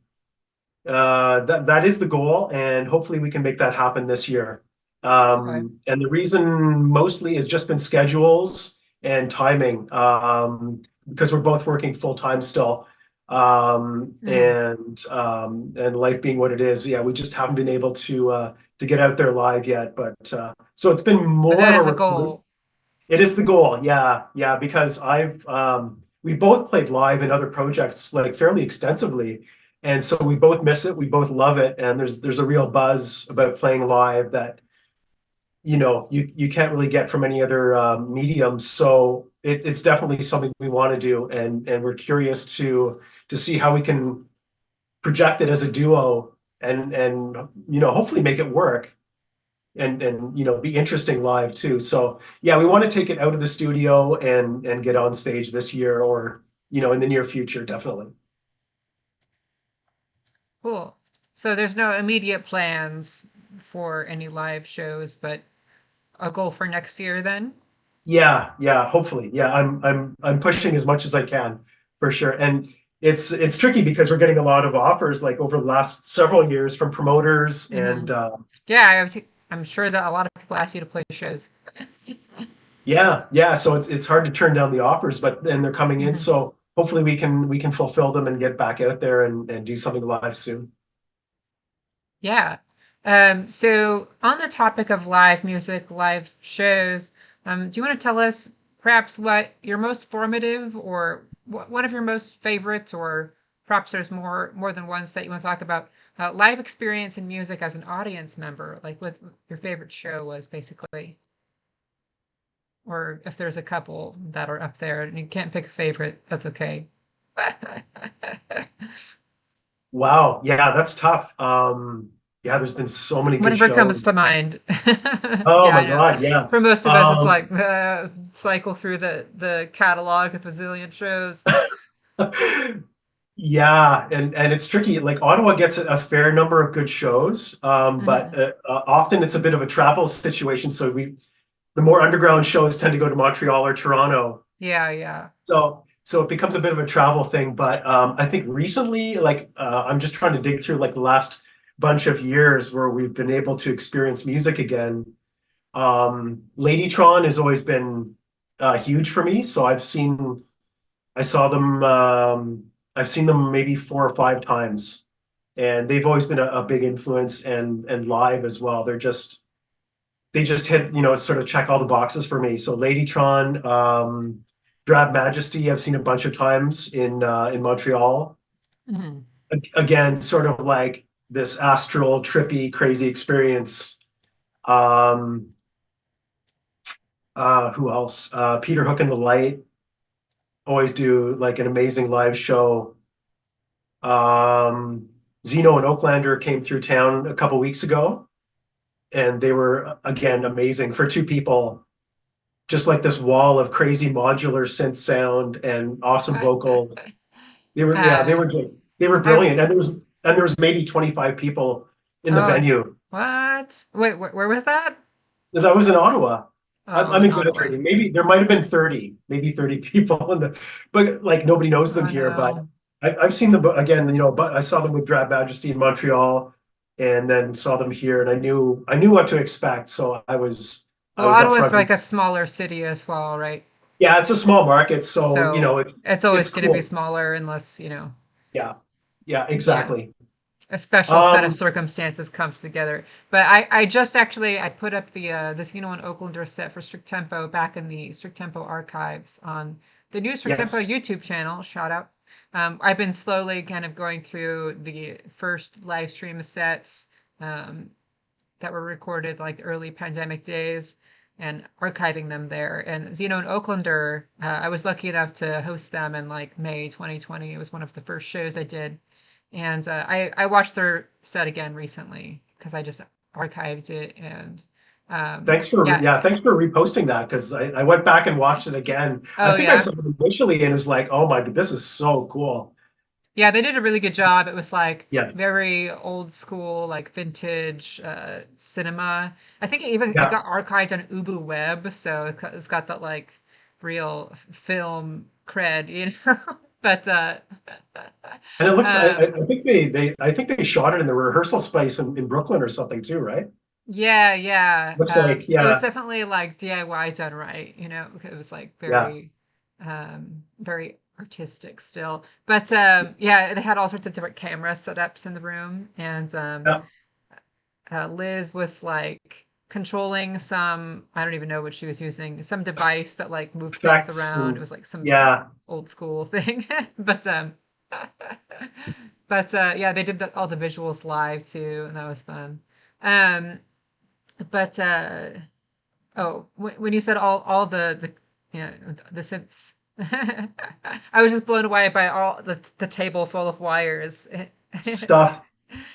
is the goal, and hopefully we can make that happen this year. Okay. And the reason mostly has just been schedules and timing, because we're both working full time still, Hmm. and life being what it is. Yeah, we just haven't been able to get out there live yet. But so it's been But more that of is a a recruit. goal. It is the goal. Yeah, because we both played live in other projects like fairly extensively. And so we both miss it, we both love it, and there's a real buzz about playing live that you can't really get from any other medium. So it's definitely something we want to do, and we're curious to see how we can project it as a duo and hopefully make it work and be interesting live too. So yeah, we want to take it out of the studio and get on stage this year or in the near future, definitely. Cool. So there's no immediate plans for any live shows, but a goal for next year then? Yeah, hopefully. Yeah, I'm pushing as much as I can for sure. And it's tricky because we're getting a lot of offers like over the last several years from promoters Hmm. and Yeah, I'm sure that a lot of people ask you to play shows. yeah, so it's hard to turn down the offers, but then they're coming in. Hmm. So hopefully we can fulfill them and get back out there and do something live soon. Yeah. So on the topic of live music, live shows, do you want to tell us perhaps what your most formative or one of your most favorites, or perhaps there's more than ones that you want to talk about, live experience in music as an audience member, like what your favorite show was basically, or if there's a couple that are up there and you can't pick a favorite, that's okay. Wow, yeah, that's tough. Yeah, there's been so many good Whatever shows. comes to mind. Oh Yeah, I my know. God, yeah. For most of us, it's Um, like cycle through the catalog of a zillion shows. Yeah, and it's tricky. Like Ottawa gets a fair number of good shows, but Mhm. often it's a bit of a travel situation. So the more underground shows tend to go to Montreal or Toronto. Yeah, yeah. So it becomes a bit of a travel thing. But I think recently, like I'm just trying to dig through like the last bunch of years where we've been able to experience music again. Ladytron has always been huge for me. So I saw them. I've seen them maybe 4 or 5 times, and they've always been a big influence and live as well. They just hit sort of check all the boxes for me. So Ladytron, Drab Majesty, I've seen a bunch of times in Montreal. Mhm. Again, sort of like this astral, trippy, crazy experience. Um, who else? Peter Hook and the Light always do like an amazing live show. Zeno and Oaklander came through town a couple weeks ago, and they were again amazing for two people. Just like this wall of crazy modular synth sound and awesome vocals. They were yeah, they Uh, were good. They were I brilliant, and there was maybe 25 people in the oh, venue. what? Wait, where was that? That was in Ottawa. I'm, Oh, I'm in Ottawa. exaggerating. Maybe there might have been 30, maybe 30 people but like nobody knows them Oh here. But no. I've seen them again, but I saw them with Drab Majesty in Montreal and then saw them here, and I knew what to expect. So I Well, was up Ottawa's front. like a smaller city as well, right? Yeah, it's a small market, so So it's it's always going to be cool. smaller unless, Yeah, yeah, yeah, exactly. a special set of Um, circumstances comes together. But I just actually I put up the Zeno and Oaklander set for Strict Tempo back in the Strict Tempo archives on the new Strict Tempo yes. YouTube channel. Shout out. I've been slowly kind of going through the first live stream sets um, that were recorded like early pandemic days and archiving them there. And Zeno and Oaklander, I was lucky enough to host them in like May 2020. It was one of the first shows I did. And I watched their set again recently because I just archived it. And yeah. Thanks for reposting that because I went back and watched it again. I Oh, think I yeah. saw it initially and was like, oh my, this is so cool. Yeah, they did a really good job. It was like Yeah, very old school, like vintage cinema. I think it yeah. got archived on Ubu Web, so it's got that like real film cred, But And it looks um, I think they shot it in the rehearsal space in Brooklyn or something too, right? yeah, yeah. Looks like, It was yeah, definitely like DIY done right, It was like yeah, very artistic still. But yeah, they had all sorts of different camera setups in the room, and yeah. Liz was like controlling some, I don't even know what she was using, some device that like moved things Effects around. It and was like some yeah. old school thing. But yeah, they did all the visuals live too, and that was fun. Um but oh, when you said all the the synths, I was just blown away by all the table full of wires. stuff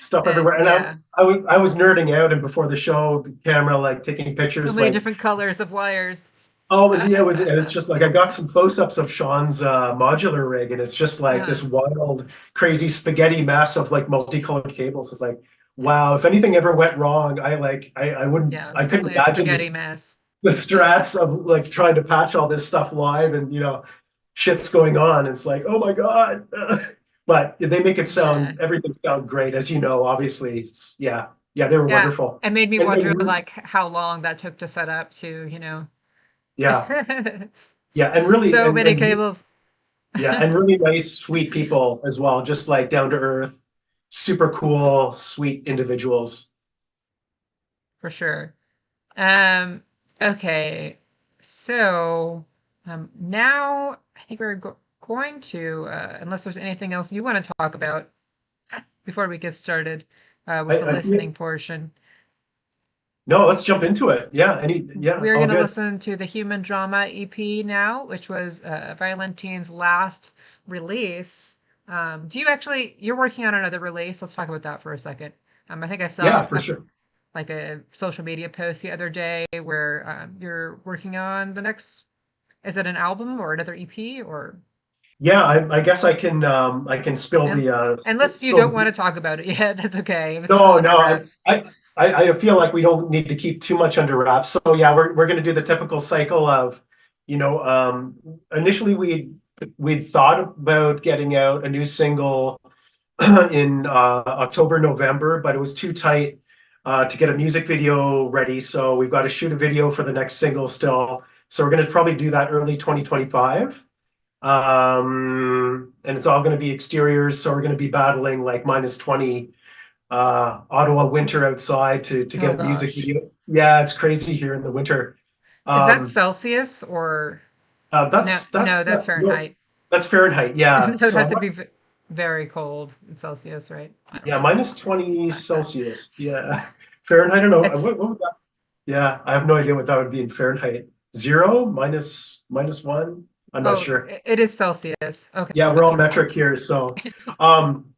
stuff And everywhere. And yeah, I was nerding out, and before the show, the camera like taking so pictures many like, different colors of wires. oh yeah, and it's just like I got some close-ups of Sean's modular rig, and it's just like Uh, this wild, crazy spaghetti mess of like multicolored cables. It's like, wow, if anything ever went wrong, yeah, I it's couldn't definitely a imagine spaghetti this mess. the strats of like trying to patch all this stuff live, and shit's going on. It's like, oh my God. But they make Yeah. everything sound great, as you know, obviously. Yeah, they were Yeah. wonderful. It made me wonder And like how long that took to set up too. yeah, yeah, So many cables. and really nice, sweet people as well, just like down to earth, super cool, sweet individuals. For sure. Um, okay. So, now I think we're going to, unless there's anything else you want to talk about before we get started, with the I listening portion. No, let's jump into it. Yeah, We're all going to good. listen to the Human Drama EP now, which was Violentene's last release. You're working on another release. Let's talk about that for a second. I think I saw Yeah, for sure. like a social media post the other day where you're working on the next, is it an album or another EP or? Yeah, I guess I can spill And the unless you don't want to talk about it yet, that's okay if it's still no, under no, wraps. I feel like we don't need to keep too much under wraps. So yeah, we're gonna do the typical cycle of, you know, initially we'd thought about getting out a new single in October, November, but it was too tight to get a music video ready. So we've got to shoot a video for the next single still. So we're gonna probably do that early 2025. And it's all gonna be exteriors, so we're gonna be battling like -20 Ottawa winter outside to Oh get a music gosh. video. Yeah, it's crazy here in the winter. Is that Um, Celsius or no? that's No, that's no, Fahrenheit. that's Fahrenheit. Yeah, That would have so to be very cold in Celsius, right? I don't yeah, know. -20 Back then. Celsius. Yeah, Fahrenheit. I don't know It's what would that. Yeah, I have no idea what that would be in Fahrenheit. Zero, -1. I'm not oh, sure. it is Celsius. Okay, Yeah, we're all metric here, so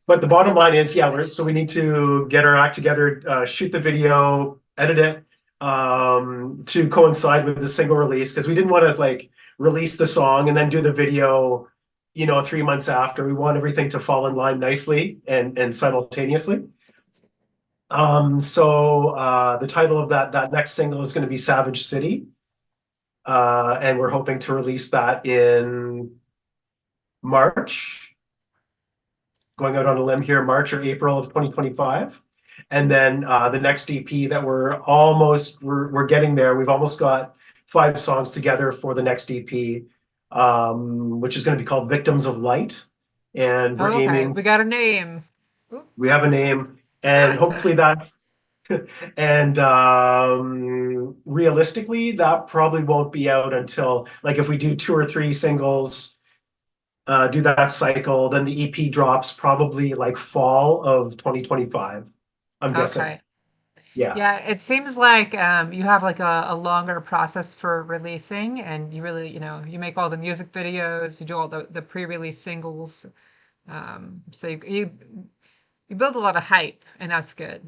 but the bottom line is, yeah, so we need to get our act together, shoot the video, edit it to coincide with the single release because we didn't want to like release the song and then do the video, 3 months after. We want everything to fall in line nicely and simultaneously. So the title of that next single is going to be Savage City. And we're hoping to release that in March, going out on a limb here, March or April of 2025. And then the next EP that we're getting there. We've almost got 5 songs together for the next EP, which is going to be called Victims of Light. And we're oh, okay. aiming, We got a name. Oop. we have a name, and hopefully that's and realistically, that probably won't be out until like if we do 2 or 3 singles, do that cycle, then the EP drops probably like fall of 2025. I'm guessing. Okay. Yeah. Yeah, it seems like you have like a longer process for releasing, and you really, you make all the music videos, you do all the pre-release singles. So you build a lot of hype, and that's good.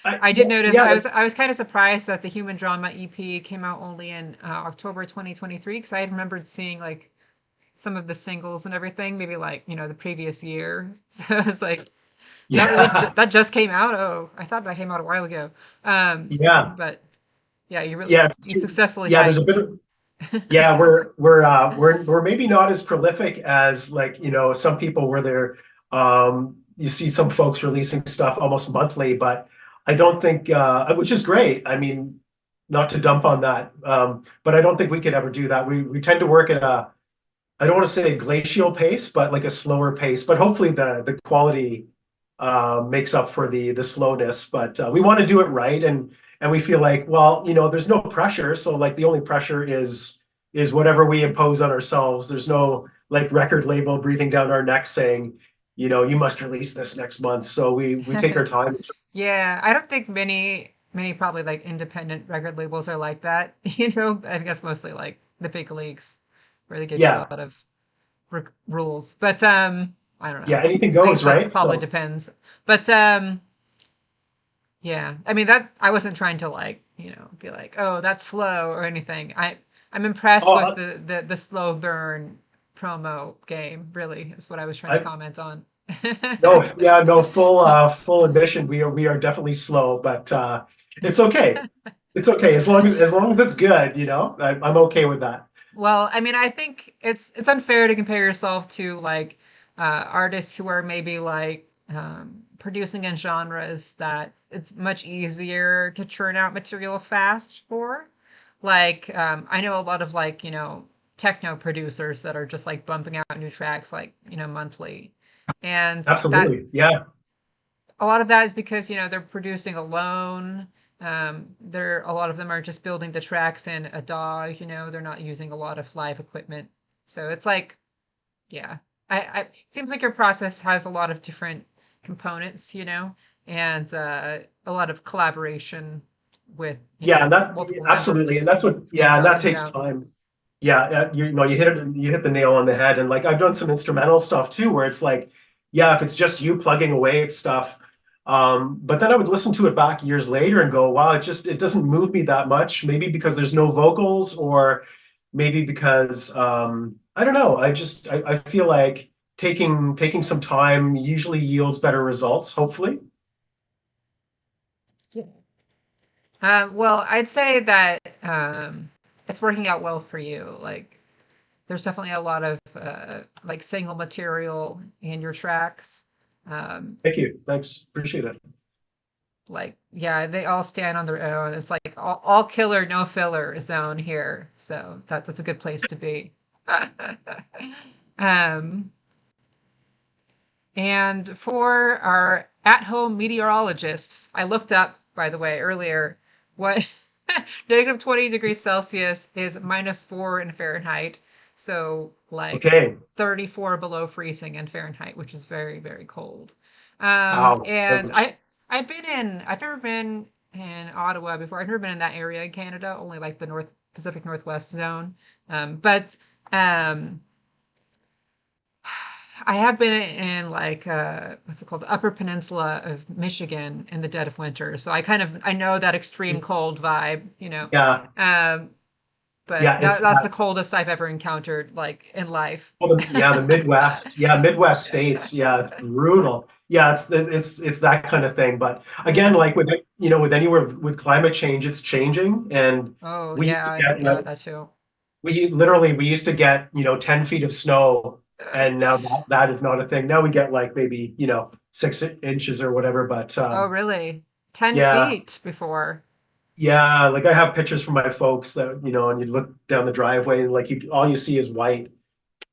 I did notice Yeah, I that's was kind of surprised that the Human Drama EP came out only in October 2023 because I had remembered seeing like some of the singles and everything, maybe like, the previous year. So it's like yeah. that just came out. Oh, I thought that came out a while ago. Yeah. But yeah, Yeah. you successfully Yeah, there's a bit hyped. of yeah, we're maybe not as prolific as like, some people where they're you see some folks releasing stuff almost monthly, but I don't think which is great. I mean, not to dump on that. But I don't think we could ever do that. We tend to work at a I don't want to say glacial pace, but like a slower pace. But hopefully the quality makes up for the slowness. But we want to do it right, and we feel like, well, there's no pressure. So like the only pressure is whatever we impose on ourselves. There's no like record label breathing down our neck saying, you must release this next month. So we take our time. Yeah, I don't think many probably like independent record labels are like that. I guess mostly like the big leagues where they give you a Yeah, lot of rules. But I don't know. yeah, anything I guess goes, that right? probably So depends. But yeah, I mean that I wasn't trying to like, be like, "Oh, that's slow" or anything. I'm impressed with oh, the slow burn promo game, really, is what I was trying to I comment on. no, yeah, no, full admission. We are definitely slow, but it's okay. It's okay as long as it's good, I'm okay with that. Well, I mean, I think it's unfair to compare yourself to like artists who are maybe like producing in genres that it's much easier to churn out material fast for. Like, I know a lot of like, techno producers that are just like bumping out new tracks like, monthly. And that Absolutely. Yeah. a lot of that is because, they're producing alone. A lot of them are just building the tracks in a DAW, they're not using a lot of live equipment. So it's like, yeah, it seems like your process has a lot of different components, and a lot a collaboration with, Yeah, and that multiple absolutely, and members that's what, yeah, stands and out that in the takes album. time. Yeah, you hit the nail on the head, and like I've done some instrumental stuff too, where it's like, yeah, if it's just you plugging away at stuff, but then I would listen to it back years later and go, wow, it doesn't move me that much. Maybe because there's no vocals, or maybe because I don't know. I feel like taking some time usually yields better results, hopefully. Yeah. Well, I'd say that it's working out well for you. Like, there's definitely a lot of like single material in your tracks. Um, Thank you. Thanks. Appreciate it. like, yeah, they all stand on their own. It's like all killer, no filler zone here. So that's a good place to be. um, And for our at-home meteorologists, I looked up, by the way, earlier, what negative 20 degrees Celsius is -4 in Fahrenheit. So like Okay. 34 below freezing in Fahrenheit, which is very, very cold. Ow. And Ouch. I've never been in Ottawa before. I've never been in that area in Canada, only like the North Pacific Northwest zone. But um, I have been in like what's it called, the Upper Peninsula of Michigan in the dead of winter, so I know that extreme cold vibe, you know. Yeah. Um, but Yeah. It's that's the coldest I've ever encountered, like in life. well, the Midwest. Yeah, Midwest Yeah. states. Yeah, it's brutal. Yeah, it's that kind of thing. But again, like with with anywhere with climate change, it's changing, and Oh we used to yeah, get yeah, like that too. we used to get 10 feet of snow, and now that is not a thing. Now we get like maybe 6 inches or whatever. But Oh really? 10 yeah, feet before. yeah, like I have pictures from my folks that and you look down the driveway and like all you see is white,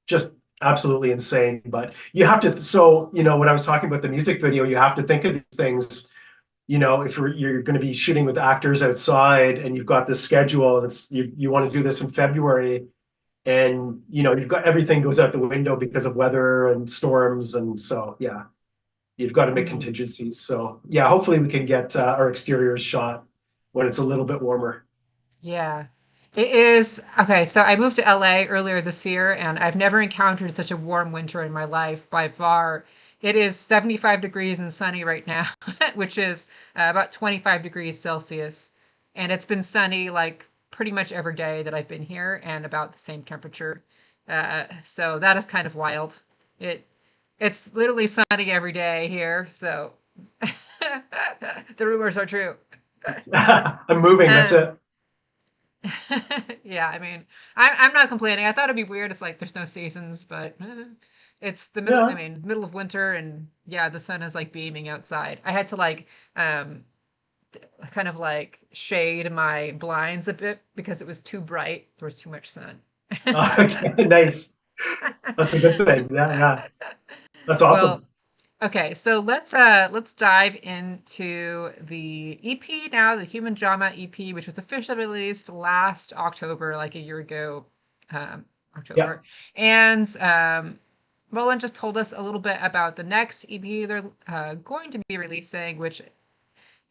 just absolutely insane. But you have to, so when I was talking about the music video, you have to think of these things. If you're going to be shooting with actors outside and you've got this schedule and you want to do this in February, and you've got everything goes out the window because of weather and storms, and so yeah, you've got to make Mhm. contingencies. So yeah, hopefully we can get our exteriors shot when it's a little bit warmer. Yeah. It is okay. So I moved to LA earlier this year, and I've never encountered such a warm winter in my life by far. It is 75 degrees and sunny right now, which is about 25 degrees Celsius. And it's been sunny like pretty much every day that I've been here, and about the same temperature. So that is kind of wild. It it's literally sunny every day here, so the rumors are true. I'm moving, that's Um, it. Yeah, I mean, I'm not complaining. I thought it'd be weird. It's like there's no seasons, but it's the middle. I Yeah. mean, middle of winter, and yeah, the sun is like beaming outside. I had to like um kind of like shade my blinds a bit because it was too bright. There was too much sun. Okay, nice. That's a good thing. Yeah, yeah. That's Well, awesome. okay, so let's dive into the EP now, the Human Drama EP, which was officially released last October, like a year ago, um, Yeah. October. And Roland just told us a little bit about the next EP they're going to be releasing, which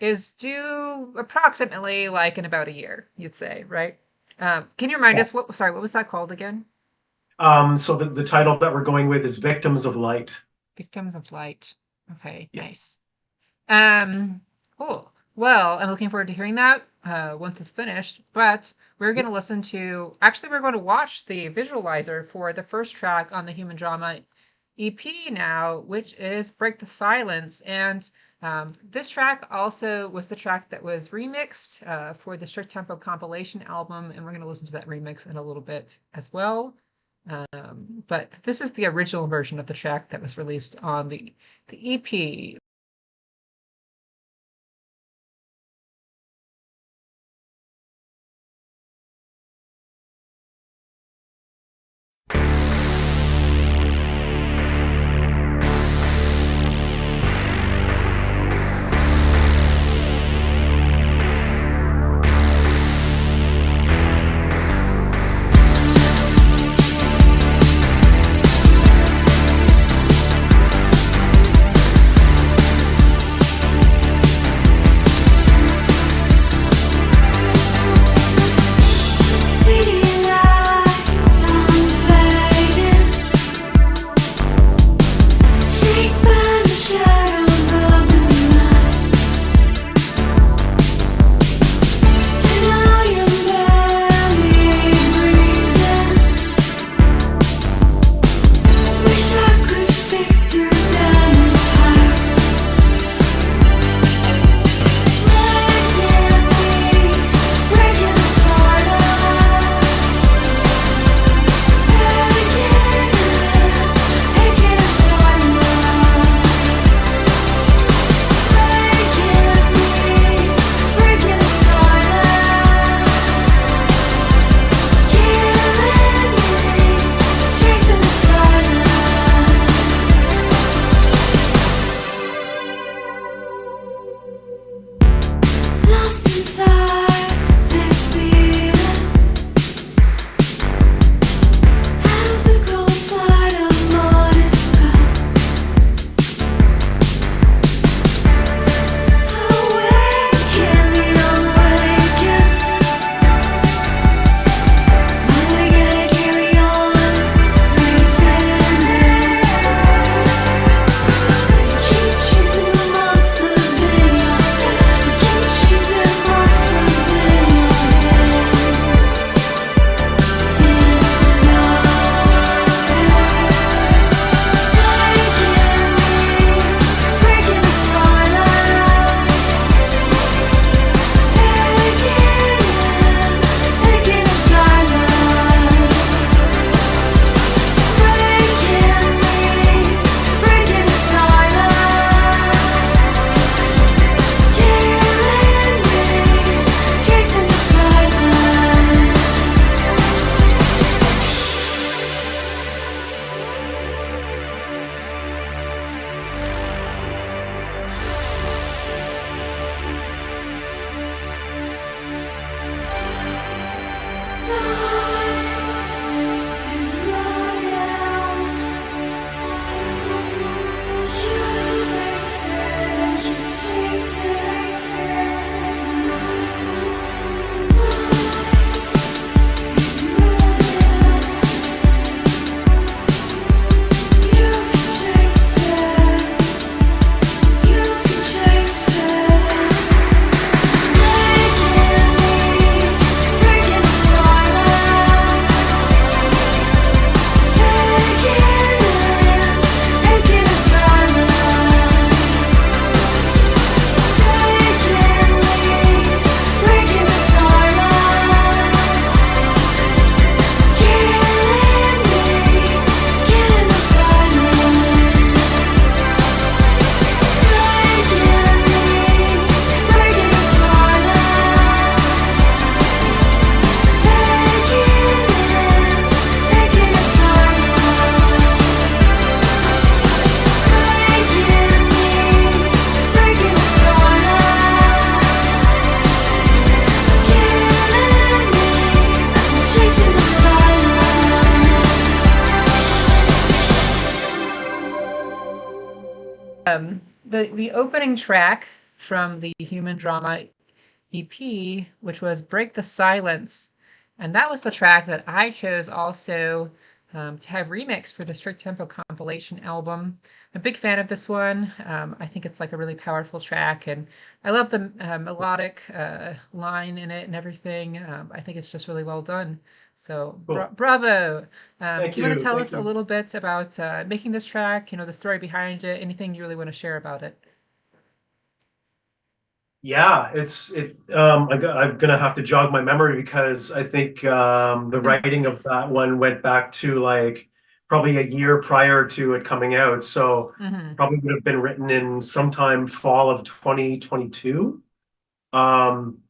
is due approximately like in about a year, you'd say, right? Can you remind Yeah. us what was that called again? So the title that we're going with is Victims of Light. Victims of Light. Okay, Yeah. nice. Um, cool. Well, I'm looking forward to hearing that once it's finished. But we're going to listen to, actually, we're going to watch the visualizer for the first track on the Human Drama EP now, which is Break the Silence. And this track also was the track that was remixed for the Strict Tempo compilation album. And we're going to listen to that remix in a little bit as well. But this is the original version of the track that was released on the EP. the opening track from the Human Drama EP, which was Break the Silence. And that was the track that I chose also to have remixed for the Strict Tempo compilation album. I'm a big fan of this one. I think it's like a really powerful track, and I love the melodic line in it and everything. I think it's just really well done. So Cool. bravo! Thank Do you want to you. tell Thank us a you. little bit about making this track? The story behind it. Anything you really want to share about it? Yeah, I'm gonna have to jog my memory because I think the writing of that one went back to like probably a year prior to it coming out. So Hmm. probably would have been written in sometime fall of 2022. Um,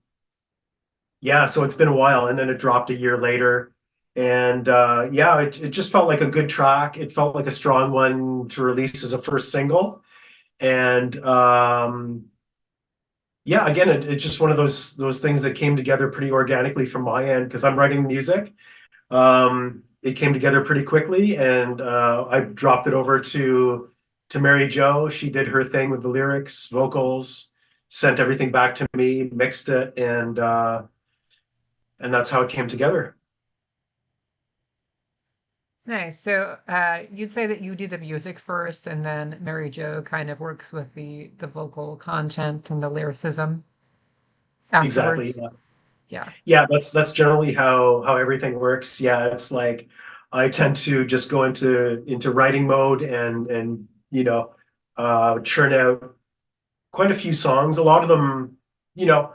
yeah, so it's been a while, and then it dropped a year later. And yeah, it just felt like a good track. It felt like a strong one to release as a first single. And yeah, again, it's just one of those things that came together pretty organically from my end because I'm writing music. It came together pretty quickly, and I dropped it over to Mary Jo. She did her thing with the lyrics, vocals, sent everything back to me, mixed it, and that's how it came together. Nice. So, you'd say that you do the music first, and then Mary Jo kind of works with the vocal content and the lyricism Exactly. afterwards. Yeah. Yeah. Yeah, that's generally how everything works. Yeah, it's like I tend to just go into writing mode and churn out quite a few songs. A lot of them, you know,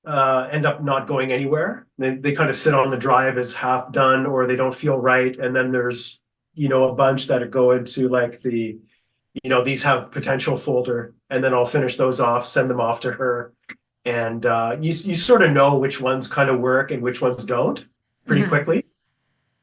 end up not going anywhere. They kind of sit on the drive as half done or they don't feel right. And then there's, a bunch that go into like these have potential folder, and then I'll finish those off, send them off to her. And you sort of know which ones kind of work and which ones don't pretty Hmm. quickly.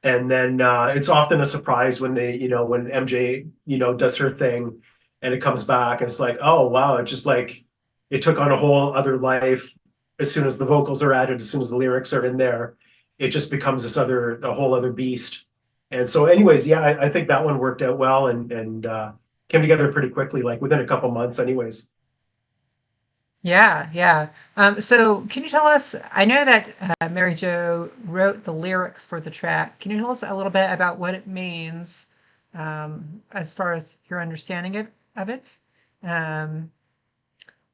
And then it's often a surprise when when MJ, does her thing and it comes back and it's like, oh wow, it just like it took on a whole other life as soon as the vocals are added, as soon as the lyrics are in there, it just becomes a whole other beast. And so, anyways, yeah, I think that one worked out well and came together pretty quickly, like within a couple months, anyways. Yeah, yeah. So can you tell us, I know that Mary Jo wrote the lyrics for the track. Can you tell us a little bit about what it means, as far as your understanding of it? Um,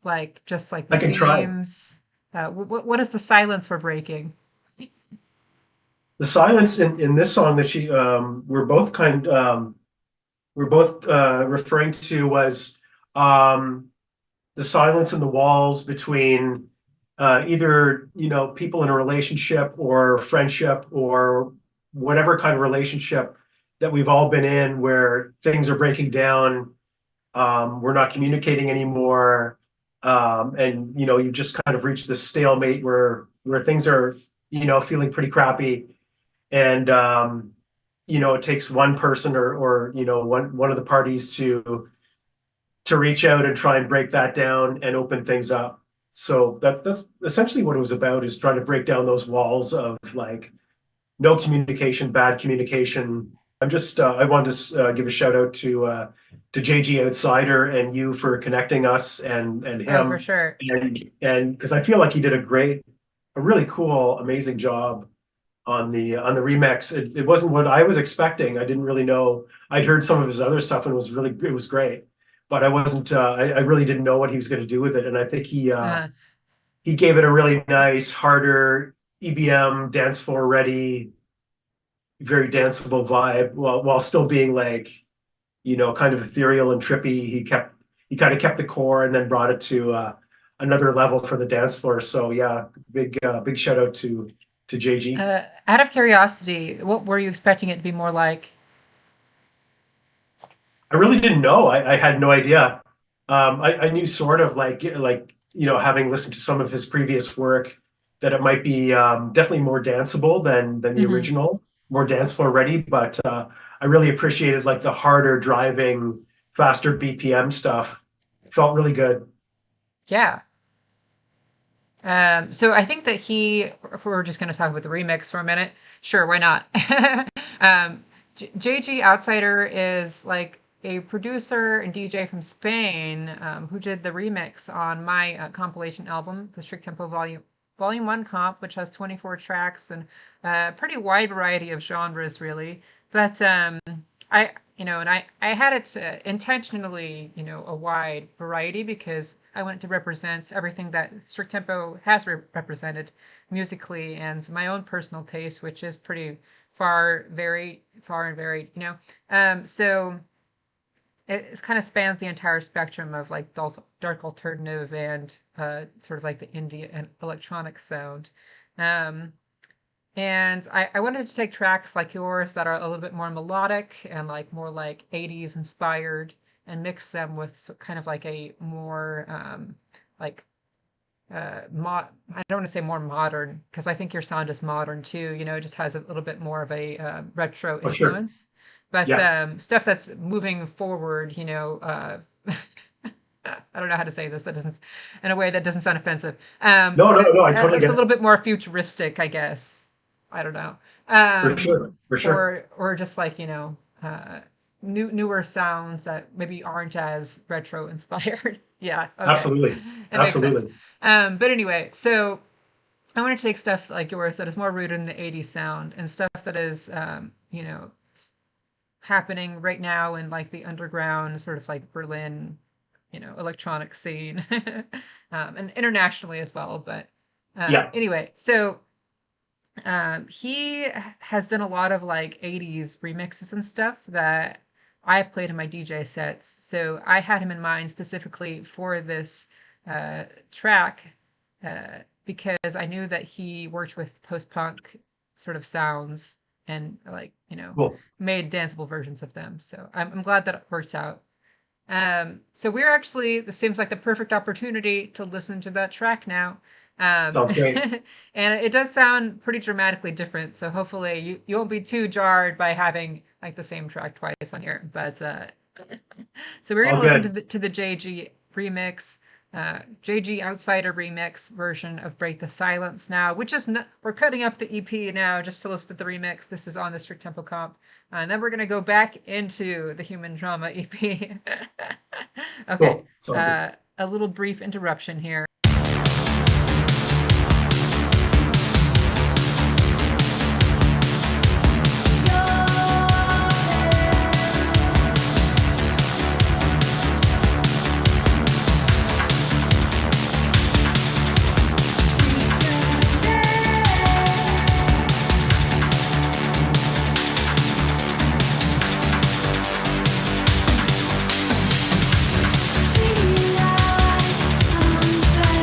like just like the I can try. themes. What is the silence we're breaking? The silence in this song that we're both referring to was um, the silence in the walls between either people in a relationship or friendship or whatever kind of relationship that we've all been in where things are breaking down, we're not communicating anymore, and you've just kind of reached this stalemate where things are feeling pretty crappy, and it takes one person or one of the parties to reach out and try and break that down and open things up. So that's essentially what it was about, is trying to break down those walls of like no communication, bad communication. I wanted to give a shout out to JG Outsider and you for connecting us and Oh, for him, sure. and because I feel like he did a really cool, amazing job on the remix. It wasn't what I was expecting. I didn't really know. I'd heard some of his other stuff and it was great, but I wasn't. I really didn't know what he was going to do with it, and I think Uh, he gave it a really nice, harder EBM dance floor ready, very danceable vibe, while still being like kind of ethereal and trippy. He kind of kept the core and then brought it to another level for the dance floor. So yeah, big shout out to JG. out of curiosity, what were you expecting it to be more like? I really didn't know. I had no idea. I knew sort of like having listened to some of his previous work that it might be definitely more danceable than the Hmm. original, more dance floor ready. But I really appreciated like the harder driving, faster BPM stuff. Felt really good. Yeah. So I think that if we're just going to talk about the remix for a minute, sure, why not? JG Outsider is like a producer and DJ from Spain who did the remix on my compilation album, the Strict Tempo Volume 1 comp, which has 24 tracks and a pretty wide variety of genres, really. But I had it intentionally, a wide variety because I wanted to represent everything that Strict Tempo has represented musically and my own personal taste, which is pretty far and varied, So it kind of spans the entire spectrum of like dark alternative and sort of like the indie and electronic sound. Um, and I wanted to take tracks like yours that are a little bit more melodic and like more like 80s inspired and mix them with kind of like a more like I don't want to say more modern because I think your sound is modern too. It just has a little bit more of a retro For sure. influence. But Yeah. stuff that's moving forward, I don't know how to say this. That doesn't, in a way that doesn't sound offensive. No, no, no, I totally It's a get little it. bit more futuristic, I guess. I don't know. For sure. For sure. Or just like, newer sounds that maybe aren't as retro inspired. Yeah, okay. Absolutely. That makes sense. Absolutely. But anyway, so I want to take stuff like yours that is more rooted in the 80s sound and stuff that is, happening right now in like the underground, sort of like Berlin, electronic scene, and internationally as well. But Yeah. anyway, so he has done a lot of like 80s remixes and stuff that I've played in my DJ sets. So I had him in mind specifically for this track because I knew that he worked with post-punk sort of sounds and like, Cool. made danceable versions of them. So I'm glad that it worked out. So we're actually, this seems like the perfect opportunity to listen to that track now. Sounds great. And it does sound pretty dramatically different. So hopefully you won't be too jarred by having like the same track twice on here. But so we're going All to listen to good. the JG remix, JG Outsider remix version of Break the Silence now, which is, we're cutting up the EP now just to listen to the remix. This is on the Strict Tempo comp. And then we're going to go back into the Human Drama EP. Okay, Cool. Sounds good. a little brief interruption here. See you like something.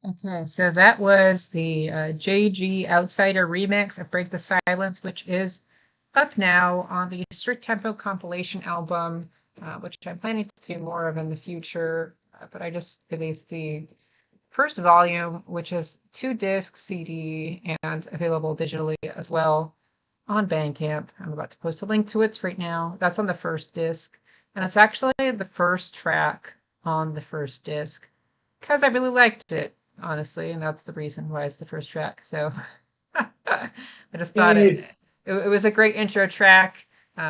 Okay, so that was the JG Outsider remix of Break the Silence, which is up now on the Strict Tempo compilation album, which I'm planning to do more of in the future. But I just released the first volume, which is 2 disc CD and available digitally as well on Bandcamp. I'm about to post a link to it right now. That's on the first disc, and it's actually the first track on the first disc because I really liked it, honestly, and that's the reason why it's the first track. So I just thought Yay. it was a great intro track,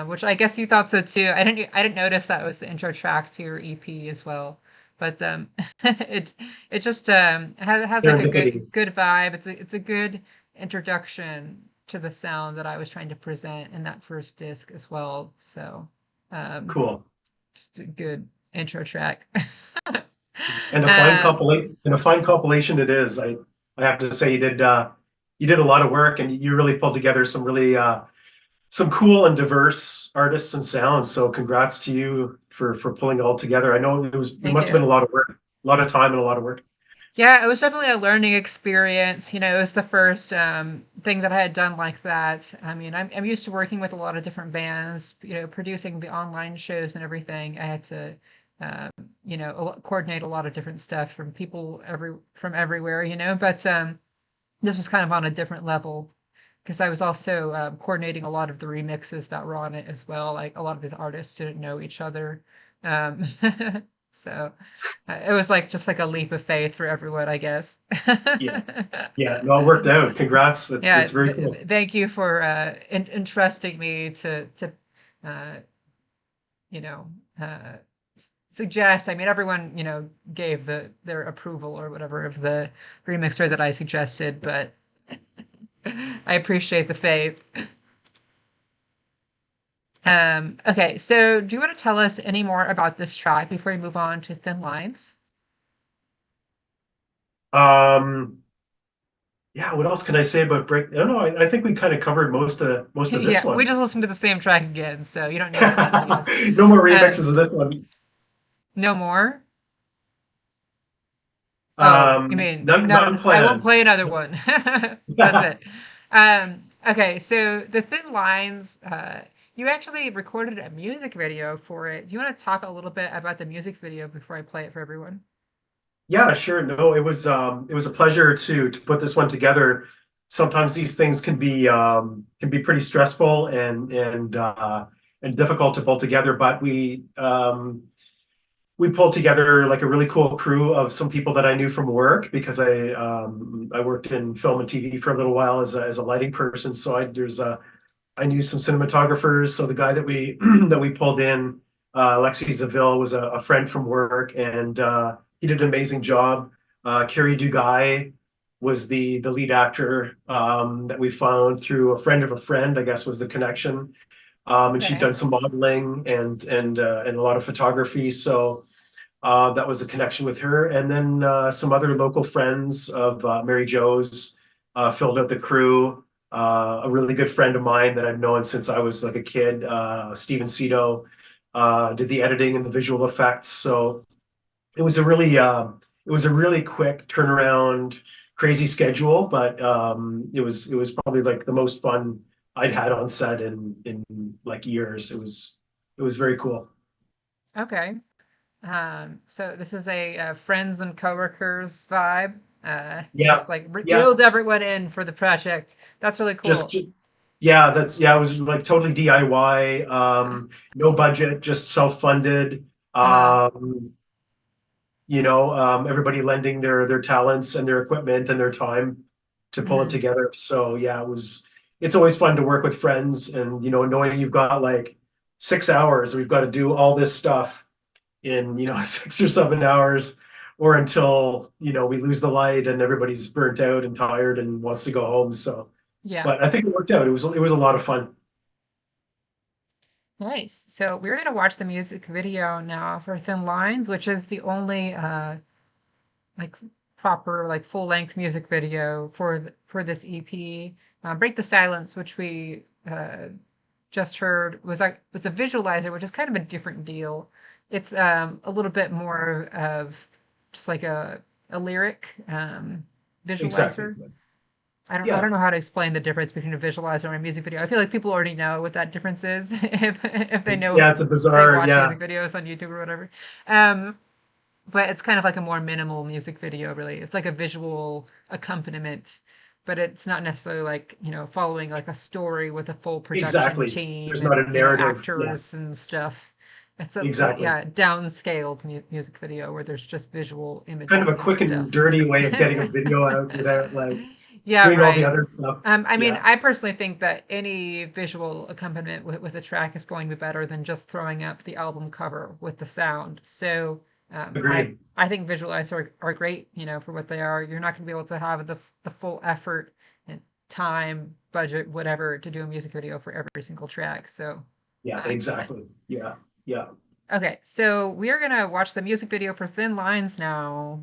which I guess you thought so too. I didn't notice that was the intro track to your EP as well, but it just has like a Serendipity. good vibe. It's a good introduction to the sound that I was trying to present in that first disc as well. So um, Cool. just a good intro track. And uh, a fine compilation it is. I have to say you did a lot of work and you really pulled together some really some cool and diverse artists and sounds. So congrats to you for pulling it all together. I know it Thank must have been you. a lot of work, a lot of time and a lot of work. Yeah, it was definitely a learning experience. It was the first thing that I had done like that. I mean, I'm used to working with a lot of different bands, producing the online shows and everything. I had to, um, coordinate a lot of different stuff from people from everywhere, But this was kind of on a different level because I was also coordinating a lot of the remixes that were on it as well. Like a lot of the artists didn't know each other. Um, so it was like just like a leap of faith for everyone, I guess. Yeah. Yeah. No, it worked out. Congrats. That's Yeah, very cool. thank you for entrusting me to uh, you know uh, suggest. I mean, everyone gave their approval or whatever of the remixer that I suggested, but I appreciate the faith. Okay, so do you want to tell us any more about this track before we move on to Thin Lines? Um, yeah, what else can I say about break? I don't know. I think we kind of covered most of this Yeah, we one. just listened to the same track again, so you don't need to say anything else. No more Uh, remixes of this one. no more? Oh, you mean None I won't planned. play another one. That's it. Okay, so the Thin Lines, you actually recorded a music video for it. Do you want to talk a little bit about the music video before I play it for everyone? Yeah, sure. No, it was a pleasure to put this one together. Sometimes these things can be pretty stressful and difficult to pull together, but we pulled together like a really cool crew of some people that I knew from work because I worked in film and TV for a little while as a lighting person. So I knew some cinematographers. So the guy that we that we pulled in, Alexi Zaville, was a friend from work, and he did an amazing job. Carrie Duguay was the lead actor that we found through a friend of a friend, I guess was the connection. And she'd Okay. done some modeling and a lot of photography. So that was a connection with her. And then some other local friends of Mary Jo's filled out the crew. A really good friend of mine that I've known since I was like a kid, Steven Cito, did the editing and the visual effects. So it was it was a really quick turnaround, crazy schedule, but it was probably like the most fun I'd had on set in like years. It was very cool. Okay. So this is a, friends and coworkers vibe. You Yeah, just like yeah. reeled everyone in for the project. That's really Just cool. yeah, it was like totally DIY, no budget, just self-funded. Uh, Um, everybody lending their talents and their equipment and their time to pull it mhm. together. So yeah, it's always fun to work with friends and knowing you've got like 6 hours, we've got to do all this stuff in 6 or 7 hours or until we lose the light and everybody's burnt out and tired and wants to go home. So Yeah. but I think it worked out. It was a lot of fun. Nice. So we're gonna watch the music video now for Thin Lines, which is the only like proper like full length music video for this EP. Break the Silence, which we just heard, was a visualizer, which is kind of a different deal. It's a little bit more of just like a lyric Exactly. visualizer. I Yeah. don't know how to explain the difference between a visualizer and a music video. I feel like people already know what that difference is if they know Yeah, it's a they bizarre, watch yeah. music videos on YouTube or whatever. Um, but it's kind of like a more minimal music video, really. It's like a visual accompaniment, but it's not necessarily like, following like a story with a full production Exactly. team There's not and, a narrative. Yeah, actors and stuff. It's a, exactly. yeah, downscaled music video where there's just visual Kind of a images and quick and stuff. dirty way of getting a video out without like Yeah, doing all the right. other stuff. I mean, Yeah, I personally think that any visual accompaniment with a track is going to be better than just throwing up the album cover with the sound. So agreed. I think visualizers are great, for what they are. You're not going to be able to have the full effort and time, budget, whatever, to do a music video for every single track. So, Yeah, exactly. Yeah, yeah. okay, so we are going to watch the music video for Thin Lines now.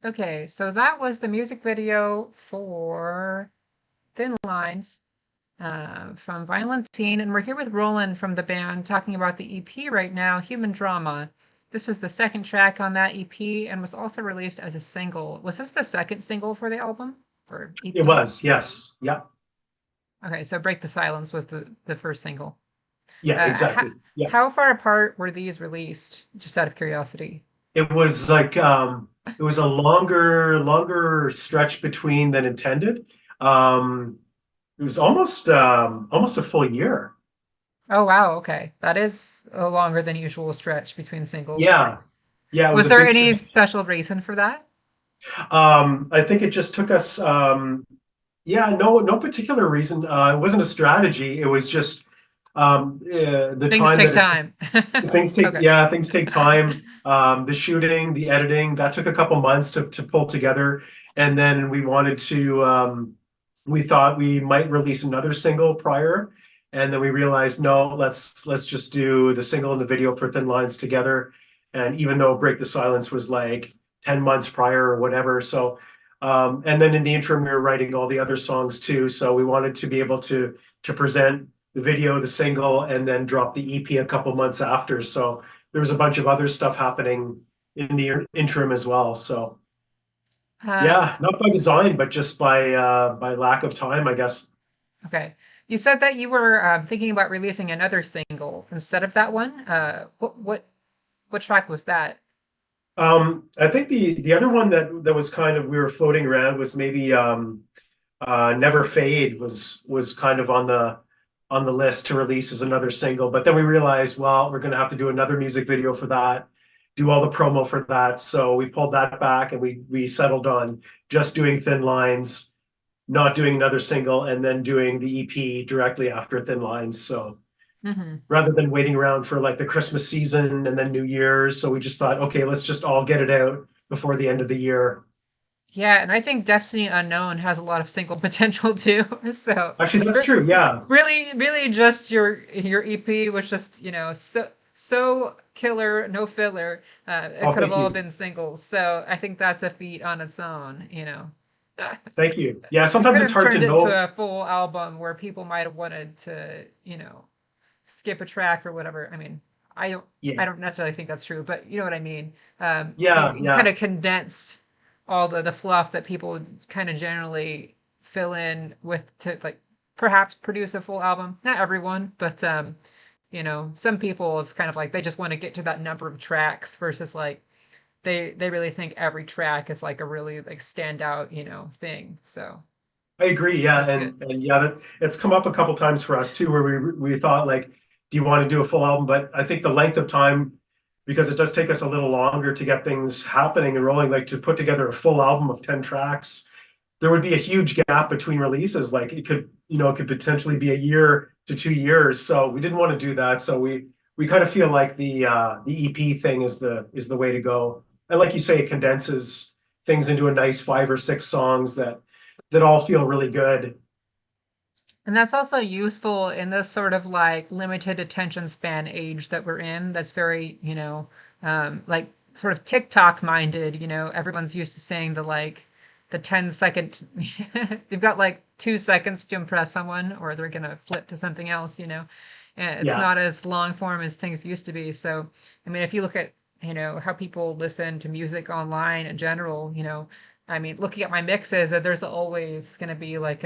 Okay, so that was the music video for Thin Lines from Violentene, and we're here with Roland from the band talking about the EP right now, Human Drama. This is the second track on that EP and was also released as a single. Was this the second single for the album or It EP? was, yes. Yeah. Okay, so Break the Silence was the first single. Yeah, How, exactly. Yeah. how far apart were these released, just out of curiosity? It was like it was a longer stretch between than intended. Um it was almost a full year. Oh, wow, okay. That is a longer than usual stretch between singles. Yeah. Yeah, it was Was a there big any stretch. special reason for that? I think it just took us yeah, no particular reason. It wasn't a strategy. It was just the Things time take that time. Okay. things take time. The shooting, the editing, that took a couple months to pull together. And then we thought we might release another single prior. And then we realized, no, let's just do the single and the video for Thin Lines together. And even though Break the Silence was like 10 months prior or whatever. So and then in the interim, we were writing all the other songs too. So we wanted to be able to present the video, the single, and then drop the EP a couple months after. So there was a bunch of other stuff happening in the interim as well. So Um, yeah, not by design, but just by lack of time, I guess. okay. You said that you were thinking about releasing another single instead of that one. What track was that? I think the other one that was kind of we were floating around was maybe Never Fade was kind of on the list to release as another single. But then we realized, well, we're gonna have to do another music video for that, do all the promo for that. So we pulled that back and we settled on just doing Thin Lines, not doing another single, and then doing the EP directly after Thin Lines. So Hmm. rather than waiting around for like the Christmas season and then New Year's. So we just thought, okay, let's just all get it out before the end of the year. Yeah, and I think Destiny Unknown has a lot of single potential too. So Actually, that's re- true. Yeah. really, just your EP was just so killer, no filler. It Oh, could have thank all you. been singles. So I think that's a feat on its own. Thank you. Yeah, You sometimes could it's have hard to turned it into know. a full album where people might have wanted to, skip a track or whatever. I mean, I don't Yeah. I don't necessarily think that's true, but you know what I mean. Yeah, You kind yeah. of condensed all the fluff that people kind of generally fill in with to like perhaps produce a full album. Not everyone, but some people it's kind of like they just want to get to that number of tracks versus like they really think every track is like a really like standout, thing. So I agree. Yeah, that's good. and yeah, that it's come up a couple times for us too, where we thought like, do you want to do a full album? But I think the length of time, because it does take us a little longer to get things happening and rolling, like to put together a full album of 10 tracks, there would be a huge gap between releases. Like it could potentially be a year to 2 years. So we didn't want to do that. So we kind of feel like the EP thing is the way to go. And like you say, it condenses things into a nice 5 or 6 songs that all feel really good. And that's also useful in this sort of like limited attention span age that we're in. That's very, like sort of TikTok minded. Everyone's used to saying the 10-second, they've got like 2 seconds to impress someone or they're going to flip to something else. And it's Yeah. not as long form as things used to be. So, I mean, if you look at, how people listen to music online in general, I mean, looking at my mixes, there's always going to be like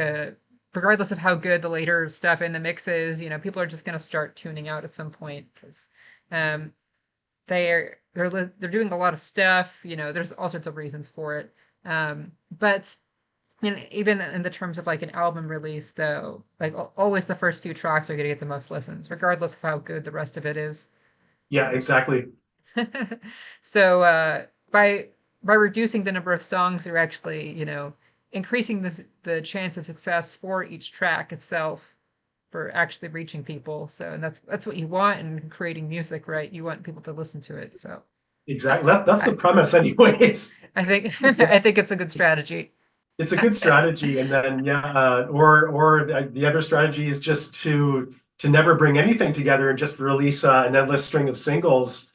regardless of how good the later stuff in the mix is, people are just going to start tuning out at some point because um, they're doing a lot of stuff. There's all sorts of reasons for it. But I mean, even in the terms of like an album release, though, like always the first few tracks are going to get the most listens, regardless of how good the rest of it is. Yeah, exactly. So by reducing the number of songs, you're actually, increasing the chance of success for each track itself for actually reaching people. So and that's what you want in creating music, right? You want people to listen to it. So Exactly. That's I the premise anyways. I think Yeah. I think it's a good strategy. It's a good strategy. And then yeah, or the other strategy is just to never bring anything together and just release an endless string of singles.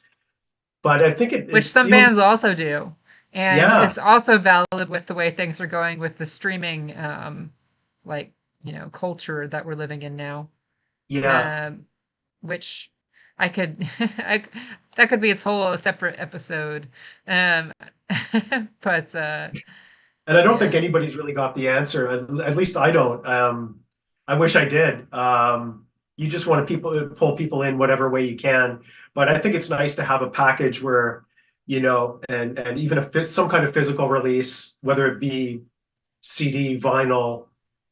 But I think Which it some feels bands also do. And yeah, it's also valid with the way things are going with the streaming like culture that we're living in now. Yeah. Um, which I could, that could be its whole separate episode. Um, but And I don't think yeah. anybody's really got the answer. At least I don't. I wish I did. You just want to pull people in whatever way you can. But I think it's nice to have a package where, and even some kind of physical release, whether it be CD, vinyl,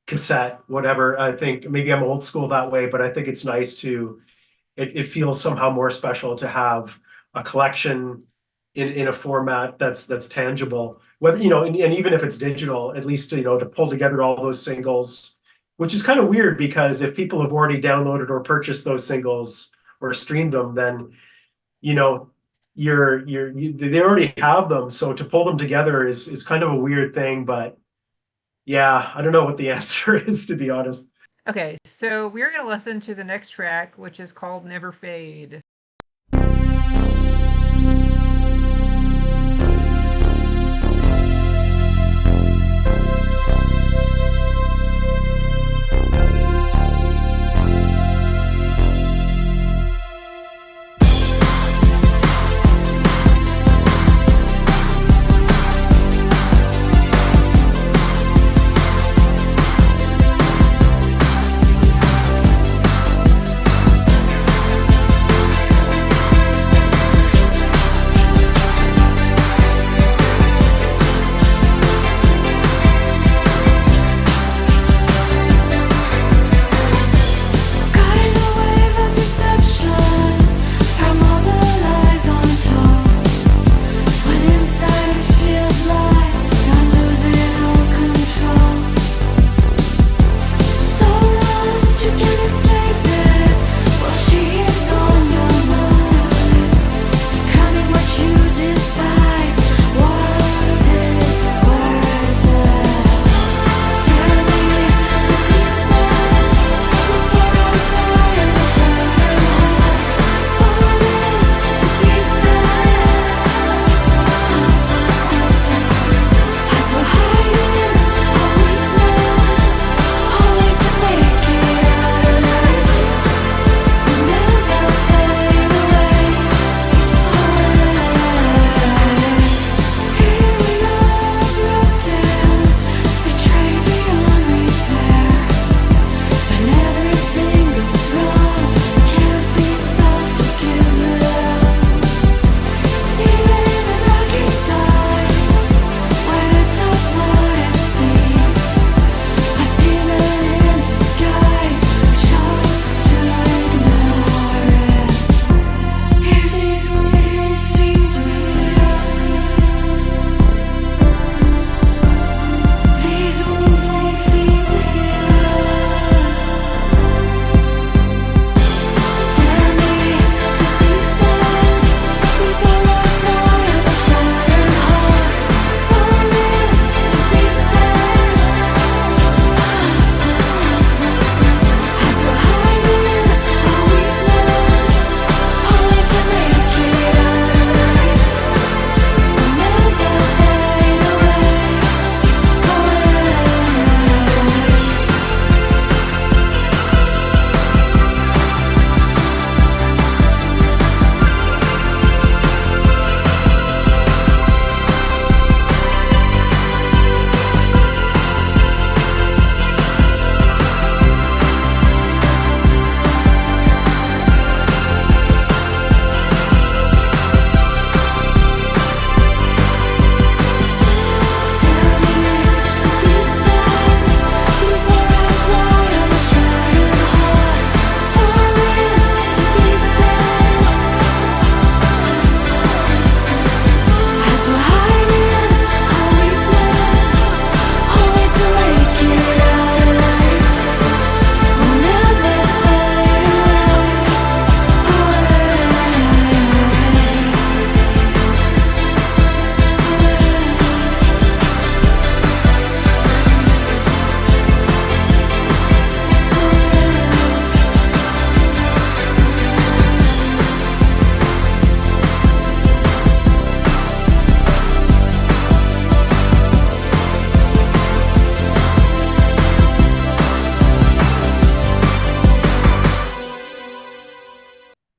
cassette, whatever. I think maybe I'm old school that way, but I think it's nice it feels somehow more special to have a collection in a format that's tangible. Whether, and even if it's digital, at least, to pull together all those singles, which is kind of weird because if people have already downloaded or purchased those singles or streamed them, then, you know, they already have them. So to pull them together is kind of a weird thing, but yeah, I don't know what the answer is, to be honest. Okay, so we're going to listen to the next track, which is called Never Fade.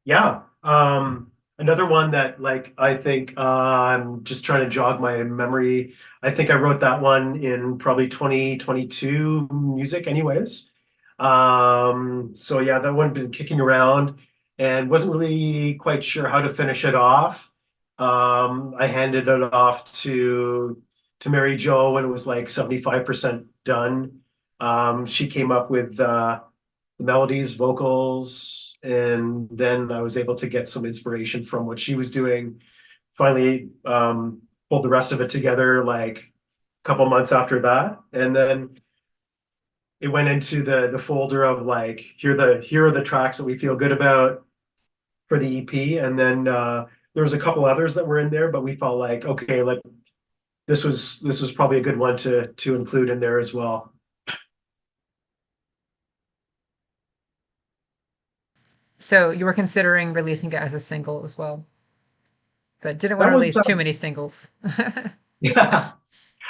Yeah. Another one that like I think I'm just trying to jog my memory. I think I wrote that one in probably 2022 music anyways. So yeah, that one been kicking around and wasn't really quite sure how to finish it off. I handed it off to Mary Jo when it was like 75% done. She came up with the melodies, vocals, and then I was able to get some inspiration from what she was doing. Finally, pulled the rest of it together like a couple months after that, and then it went into the folder of like here are the tracks that we feel good about for the EP, and then there was a couple others that were in there, but we felt like okay, like this was probably a good one to include in there as well. So you were considering releasing it as a single as well, but didn't want That to was release too many singles. yeah.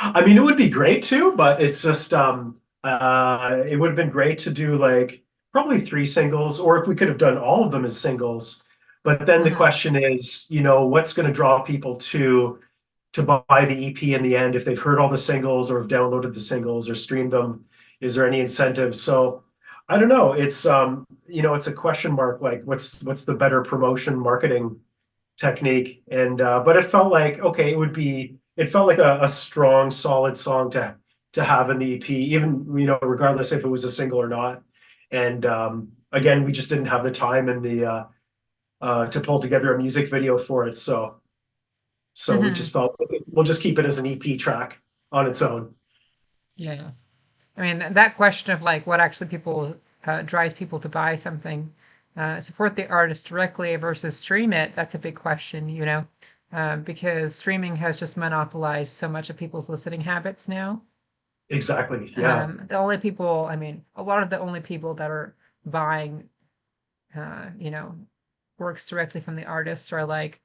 I mean, it would be great too, but it's just it would have been great to do like probably three singles, or if we could have done all of them as singles. But then the Hmm. question is, what's going to draw people to buy the EP in the end if they've heard all the singles or have downloaded the singles or streamed them? Is there any incentive? So I don't know. It's a question mark, like what's the better promotion marketing technique. And but it felt like okay, it felt like a strong, solid song to have in the EP, even regardless if it was a single or not. And again, we just didn't have the time and the to pull together a music video for it. So we Hmm. just felt we'll just keep it as an EP track on its own. Yeah. I mean, that question of like what actually people drives people to buy something, support the artist directly versus stream it, that's a big question, because streaming has just monopolized so much of people's listening habits now. Exactly. Yeah. The only people, I mean, a lot of the only people that are buying, uh, you know, works directly from the artist are like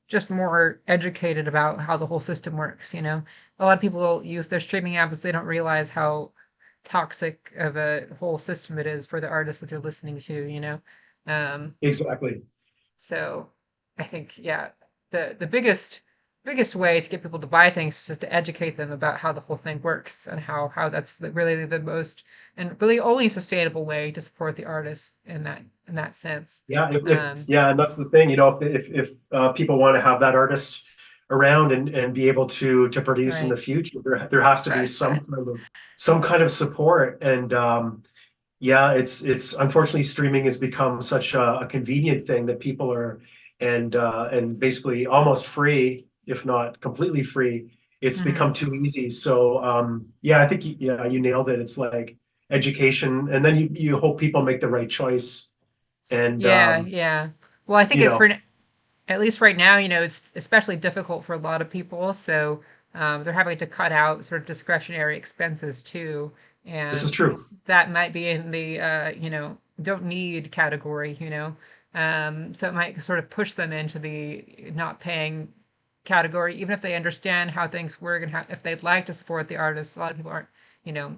just more educated about how the whole system works. A lot of people use their streaming apps, they don't realize how toxic of a whole system it is for the artist that they're listening to. um Exactly. so I think, yeah, the biggest way to get people to buy things is just to educate them about how the whole thing works and how that's really the most and really only sustainable way to support the artist in that sense. Yeah, if um yeah, and that's the thing, if people want to have that artist around and be able to produce in the right, future, there has to be right, right. some kind of support. And yeah, it's unfortunately streaming has become such a convenient thing that people are and basically almost free, if not completely free. It's Hmm. become too easy. So yeah, I think yeah, you nailed it. It's like education, and then you hope people make the right choice. And Yeah, yeah. Well, I think you it for know, at least right now, it's especially difficult for a lot of people. So they're having to cut out sort of discretionary expenses too, this is and true. that might be in the don't need category. So it might sort of push them into the not paying category, even if they understand how things work and how if they'd like to support the artists. A lot of people aren't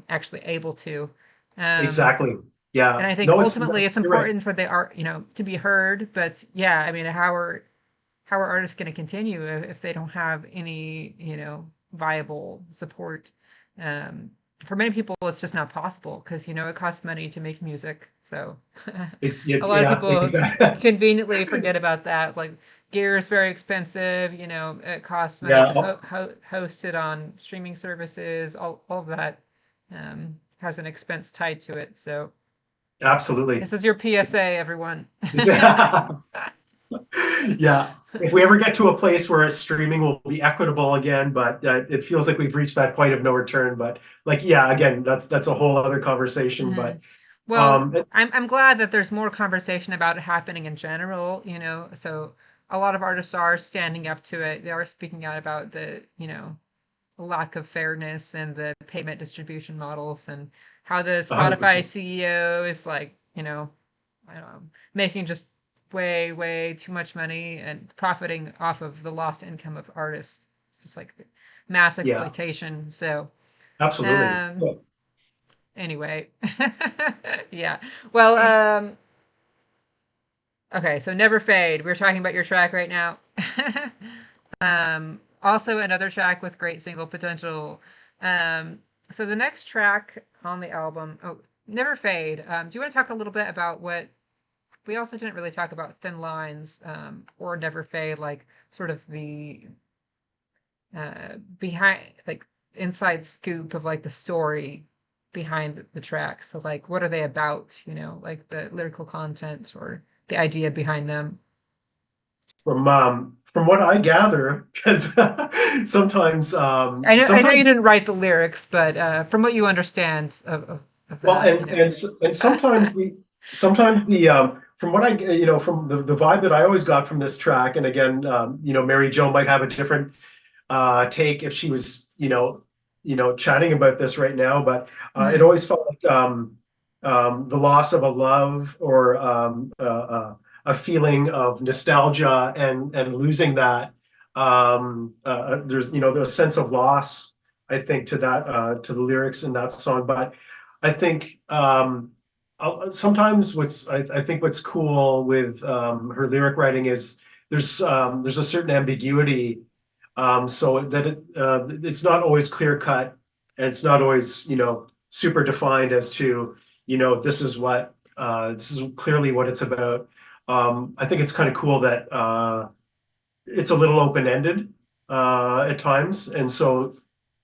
actually able to. Um, Exactly. and Yeah. I think No, ultimately it's you're right. important for the art, to be heard. But yeah, I mean, how are artists going to continue if they don't have any, viable support? Um, for many people, it's just not possible because, it costs money to make music. So a lot of Yeah, people exactly. conveniently forget about that. Like gear is very expensive, it costs money Yeah, to host it on streaming services. All of that has an expense tied to it. So absolutely. this is your PSA, everyone. Yeah. If we ever get to a place where streaming will be equitable again, but it feels like we've reached that point of no return. But like, yeah, again, that's a whole other conversation. Hmm. But Well, I'm glad that there's more conversation about it happening in general, so a lot of artists are standing up to it. They are speaking out about the, lack of fairness and the payment distribution models and how the Spotify 100%. CEO is like, I don't know, making just way, way too much money and profiting off of the lost income of artists. It's just like mass Yeah, exploitation. So, absolutely. um, anyway, yeah. Well, Okay, so Never Fade. We're talking about your track right now. Also another track with great single potential. So the next track on the album, oh, Never Fade. Do you want to talk a little bit about what we also didn't really talk about Thin Lines, or Never Fade, like sort of the behind, like inside scoop of like the story behind the tracks. So like, what are they about? Like the lyrical content or the idea behind them. From what I gather, because sometimes I know you sometimes didn't write the lyrics, but from what you understand of well, that, and sometimes the from what I from the vibe that I always got from this track, and again, Mary Jo might have a different take if she was chatting about this right now, but it Mhm. always felt like the loss of a love or a feeling of nostalgia and losing that. There's there's a sense of loss, I think, to that to the lyrics in that song. But I think sometimes I think what's cool with her lyric writing is there's a certain ambiguity, so that it's not always clear cut, and it's not always super defined as to this is clearly what it's about. I think it's kind of cool that it's a little open-ended at times, and so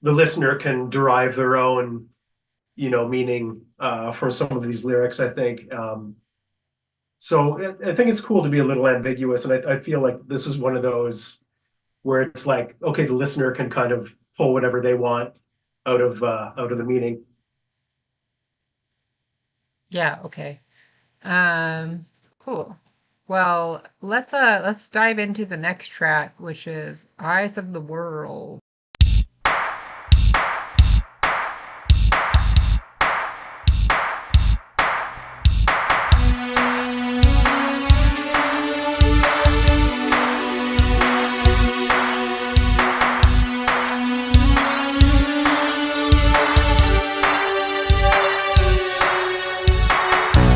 the listener can derive their own meaning from some of these lyrics, I think. So I think it's cool to be a little ambiguous, and I feel like this is one of those where it's like, okay, the listener can kind of pull whatever they want out of the meaning. Yeah, okay. Um, cool. Well, let's dive into the next track, which is Eyes of the World.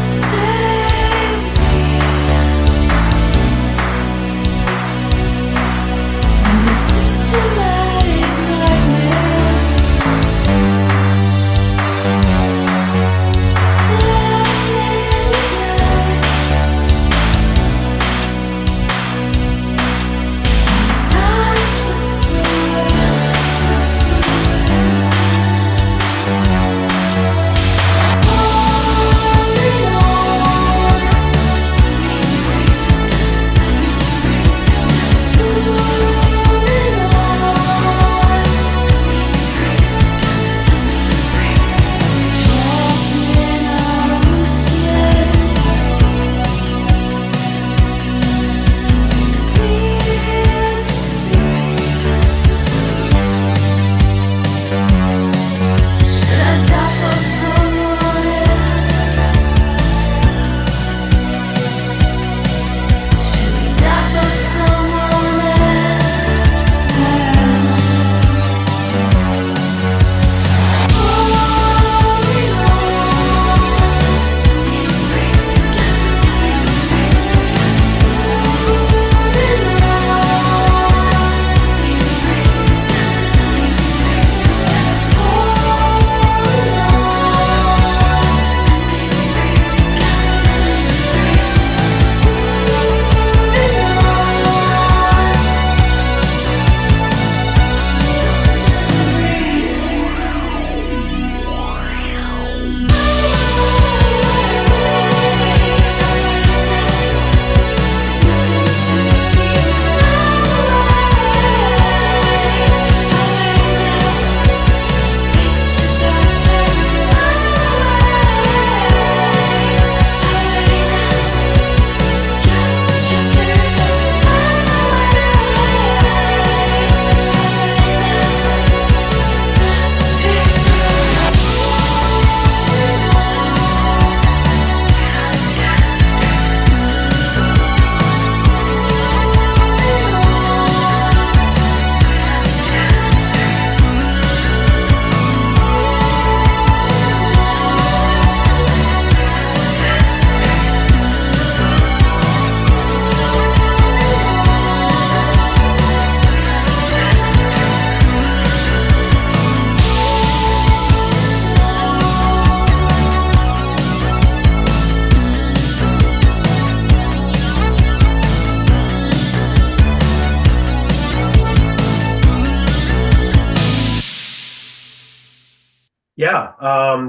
Save me from a systematic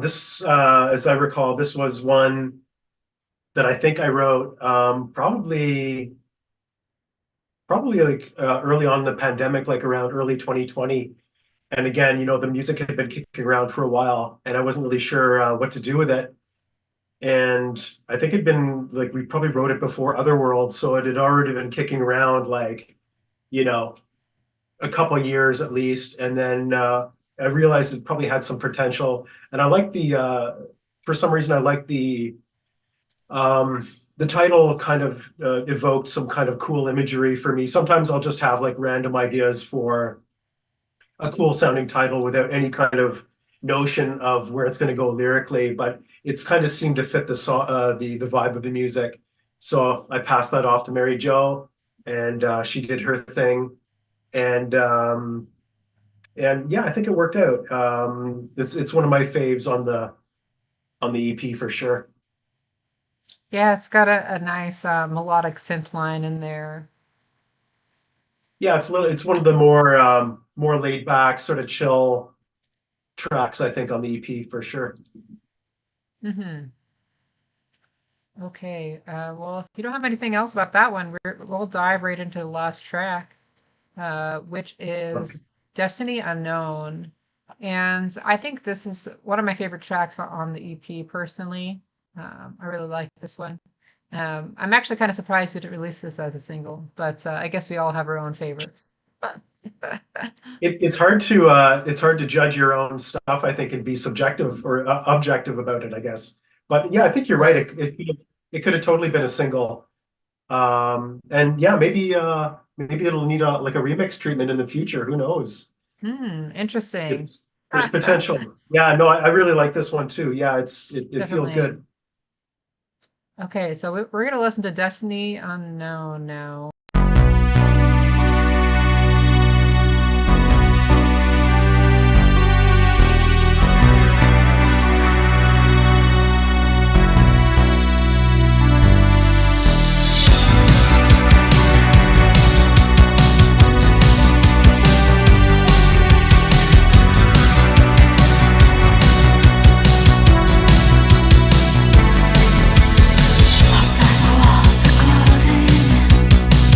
This, as I recall, this was one that I think I wrote probably like early on in the pandemic, like around early 2020. And again, the music had been kicking around for a while, and I wasn't really sure what to do with it. And I think it'd been like we probably wrote it before Otherworld, so it had already been kicking around like, you know, a couple of years at least. And then I realized it probably had some potential. And I like for some reason, I like the title kind of evoked some kind of cool imagery for me. Sometimes I'll just have like random ideas for a cool sounding title without any kind of notion of where it's going to go lyrically, but it's kind of seemed to fit the vibe of the music. So I passed that off to Mary Jo, and she did her thing, and yeah, I think it worked out. It's one of my faves on the EP for sure. Yeah, it's got a nice melodic synth line in there. Yeah, it's one of the more laid back, sort of chill tracks, I think, on the EP for sure. Hmm. Okay. Well, if you don't have anything else about that one, we'll dive right into the last track, which Okay. is Destiny Unknown. And I think this is one of my favorite tracks on the EP personally. I really like this one. I'm actually kind of surprised you didn't release this as a single, but I guess we all have our own favorites. It's hard to judge your own stuff, I think, and be subjective or objective about it, I guess. But yeah, I think you're right. Yes. It could have totally been a single. And yeah, maybe it'll need like a remix treatment in the future. Who knows? Interesting. There's potential. Yeah, no, I really like this one too. Yeah, it feels Definitely. good. Okay, so we're gonna listen to Destiny Unknown now. Outside the walls are closing in.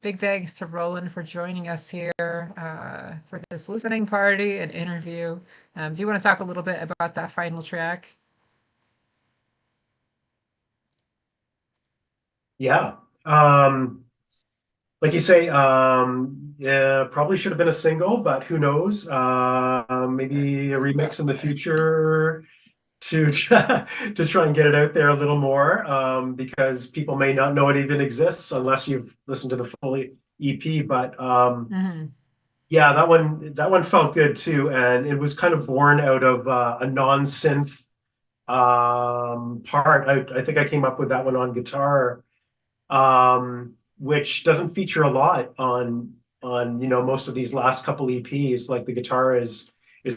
big thanks to Roland for joining us here for this listening party and interview. Do you want to talk a little bit about that final track? Yeah. Like you say, yeah, probably should have been a single, but who knows? Maybe a remix in the future to to try and get it out there a little more, because people may not know it even exists unless you've listened to the full EP. But Mm-hmm. yeah, that one felt good too, and it was kind of born out of a non-synth part. I think I came up with that one on guitar, which doesn't feature a lot on most of these last couple EPs. Like the guitar is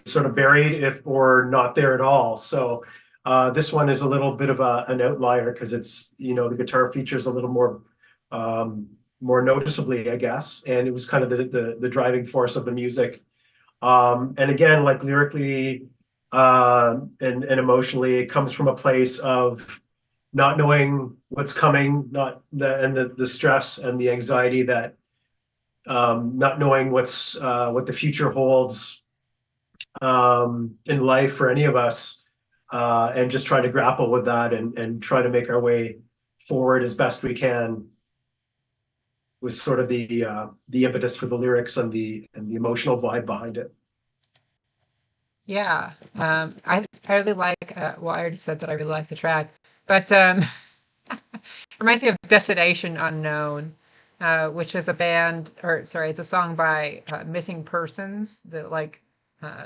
sort of buried if or not there at all. So this one is a little bit of an outlier because it's the guitar features a little more noticeably, I guess, and it was kind of the driving force of the music. And again, like lyrically and emotionally, it comes from a place of not knowing what's coming, not the stress and the anxiety that not knowing what the future holds in life for any of us, and just trying to grapple with that and try to make our way forward as best we can was sort of the impetus for the lyrics and the emotional vibe behind it. Yeah, I really like. Well, I already said that I really like the track, but reminds me of Destination Unknown, which is a band, or sorry, it's a song by Missing Persons, the like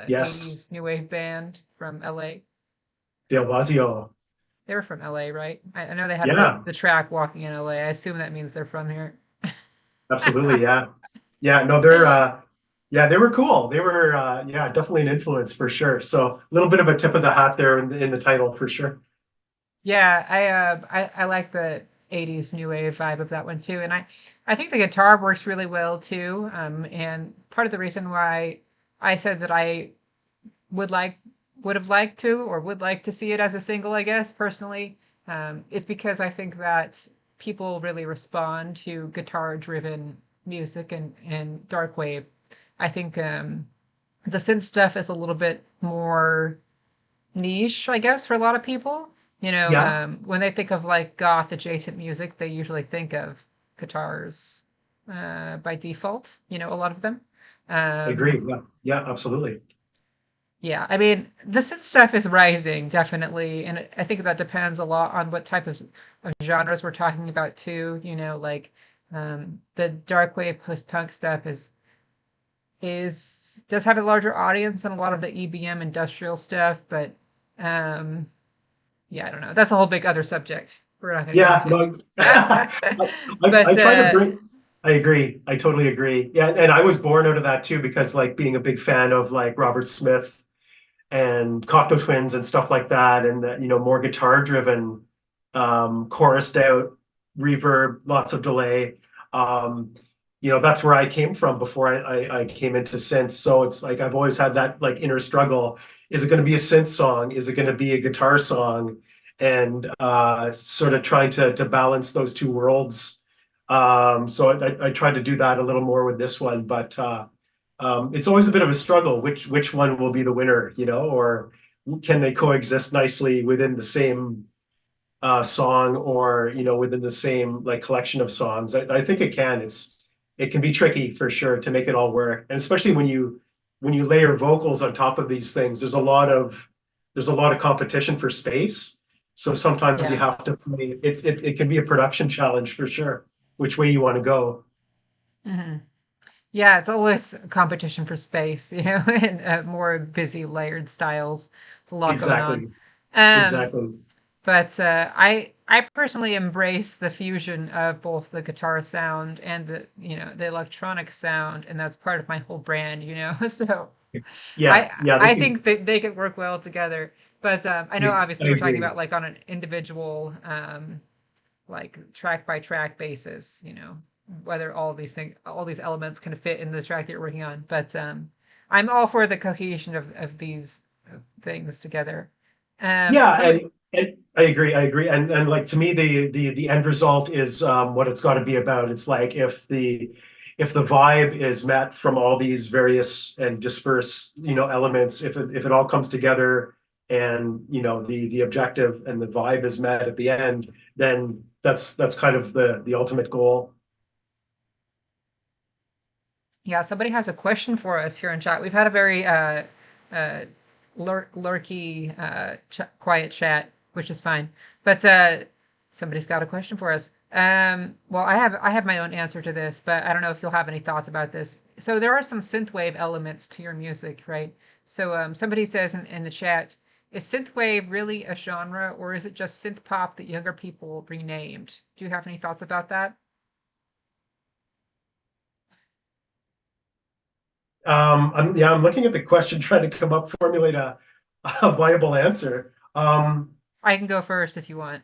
Yes, 80s new wave band from LA. Del Vazio. They were from LA, right? I know they have Yeah, the track Walking in LA. I assume that means they're from here. absolutely. Yeah, yeah. No, they're yeah, they were cool. They were yeah, definitely an influence for sure. So a little bit of a tip of the hat there in the title for sure. Yeah, I like the 80s new wave vibe of that one too. And I think the guitar works really well too. And part of the reason why I said that I would like would have liked to or would like to see it as a single, I guess, personally, is because I think that people really respond to guitar driven music and Darkwave. I think the synth stuff is a little bit more niche, I guess, for a lot of people. Yeah, When they think of like goth adjacent music, they usually think of guitars by default, a lot of them. I Um, agree. Yeah, yeah, absolutely. yeah, I mean, the synth stuff is rising, definitely. And I think that depends a lot on what type of genres we're talking about, too. Like the dark wave post punk stuff is does have a larger audience than a lot of the EBM industrial stuff, but um, yeah, I don't know. That's a whole big other subject we're not going to Yeah, get no, I but try to bring. I agree. I totally agree. Yeah, and I was born out of that too because like being a big fan of like Robert Smith and Cocteau Twins and stuff like that, and that more guitar driven, chorused out, reverb, lots of delay. Um, that's where I came from before I came into synth. So it's like I've always had that like inner struggle. Is it going to be a synth song? Is it going to be a guitar song? And sort of trying to balance those two worlds. So I tried to do that a little more with this one, but it's always a bit of a struggle. Which one will be the winner, or can they coexist nicely within the same song, or within the same like collection of songs? I think it can. It can be tricky for sure to make it all work, and especially when you layer vocals on top of these things, there's a lot of competition for space. So sometimes you yeah. have to play. It can be a production challenge for sure. Which way you want to go? Hmm. Yeah, it's always a competition for space, and more busy layered styles. A lot going on. Exactly. Um, Exactly. but I personally embrace the fusion of both the guitar sound and the electronic sound, and that's part of my whole brand. So Yeah. I Yeah. I think that they could work well together. But I know I obviously we're talking agree. about like on an individual like track by track basis, whether all these elements can fit in the track that you're working on. But I'm all for the cohesion of these things together. Yeah, Something. I agree. I agree. And like to me, the end result is what it's got to be about. It's like if the vibe is met from all these various and disperse, elements, if it all comes together and the objective and the vibe is met at the end, then that's kind of the ultimate goal. Yeah, somebody has a question for us here in chat. We've had a very uh, lurky, quiet chat, which is fine. But somebody's got a question for us. Well, I have my own answer to this, but I don't know if you'll have any thoughts about this. So there are some synthwave elements to your music, right? So somebody says in the chat, is synthwave really a genre, or is it just synth pop that younger people renamed? Do you have any thoughts about that? I'm looking at the question, trying to formulate a viable answer. I can go first if you want.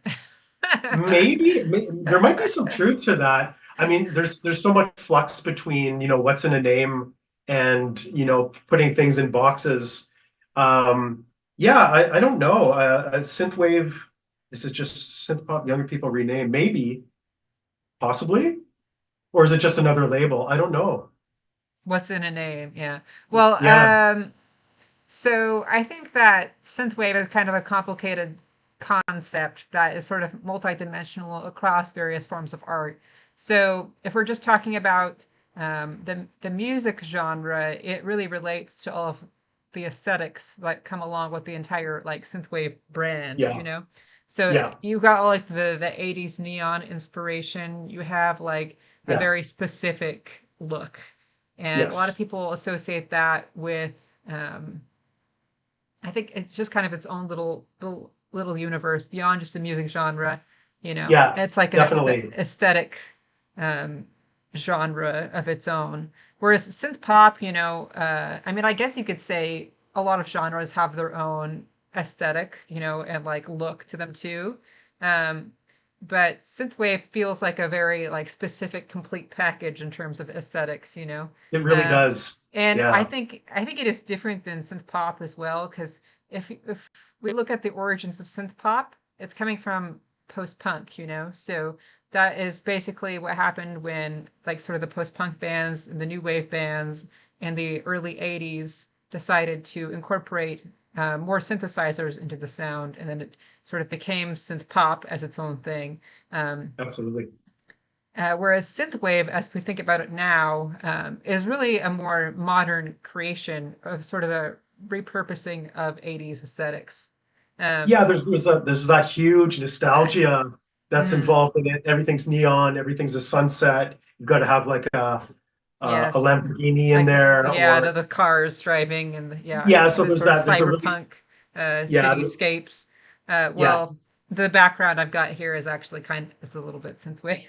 There might be some truth to that. I mean, there's so much flux between, what's in a name and, putting things in boxes. Yeah, I don't know. Synthwave, is it just synth pop younger people rename? Maybe, possibly, or is it just another label? I don't know. What's in a name? Yeah. Well, Yeah, so I think that synthwave is kind of a complicated concept that is sort of multidimensional across various forms of art. So if we're just talking about the music genre, it really relates to all of the aesthetics that come along with the entire like synthwave brand, yeah, So yeah, you got all like the 80s neon inspiration. You have like a yeah, very specific look. And a lot of yes, people associate that with um, I think it's just kind of its own little universe beyond just the music genre, yeah, It's like an definitely. aesthetic um, genre of its own. Whereas synth pop, I mean, I guess you could say a lot of genres have their own aesthetic, and like look to them too. Um, but synthwave feels like a very like specific, complete package in terms of aesthetics. It really Um, does. and I Yeah, think I think it is different than synth pop as well, because if we look at the origins of synth pop, it's coming from post-punk, So that is basically what happened when like sort of the post-punk bands and the new wave bands in the early 80s decided to incorporate more synthesizers into the sound, and then it sort of became synth pop as its own thing. Um, absolutely. Whereas synthwave, as we think about it now, is really a more modern creation of sort of a repurposing of 80s aesthetics. Yeah, Um, there's that huge nostalgia that's mhm, involved in it. Everything's neon, everything's a sunset. You've got to have like a yes, Lamborghini in like there, yeah, or the cars driving and yeah. So the there's sort of that. There's a really cyberpunk yeah, cityscapes. yeah, Well, the background I've got here is actually it's a little bit synthwave.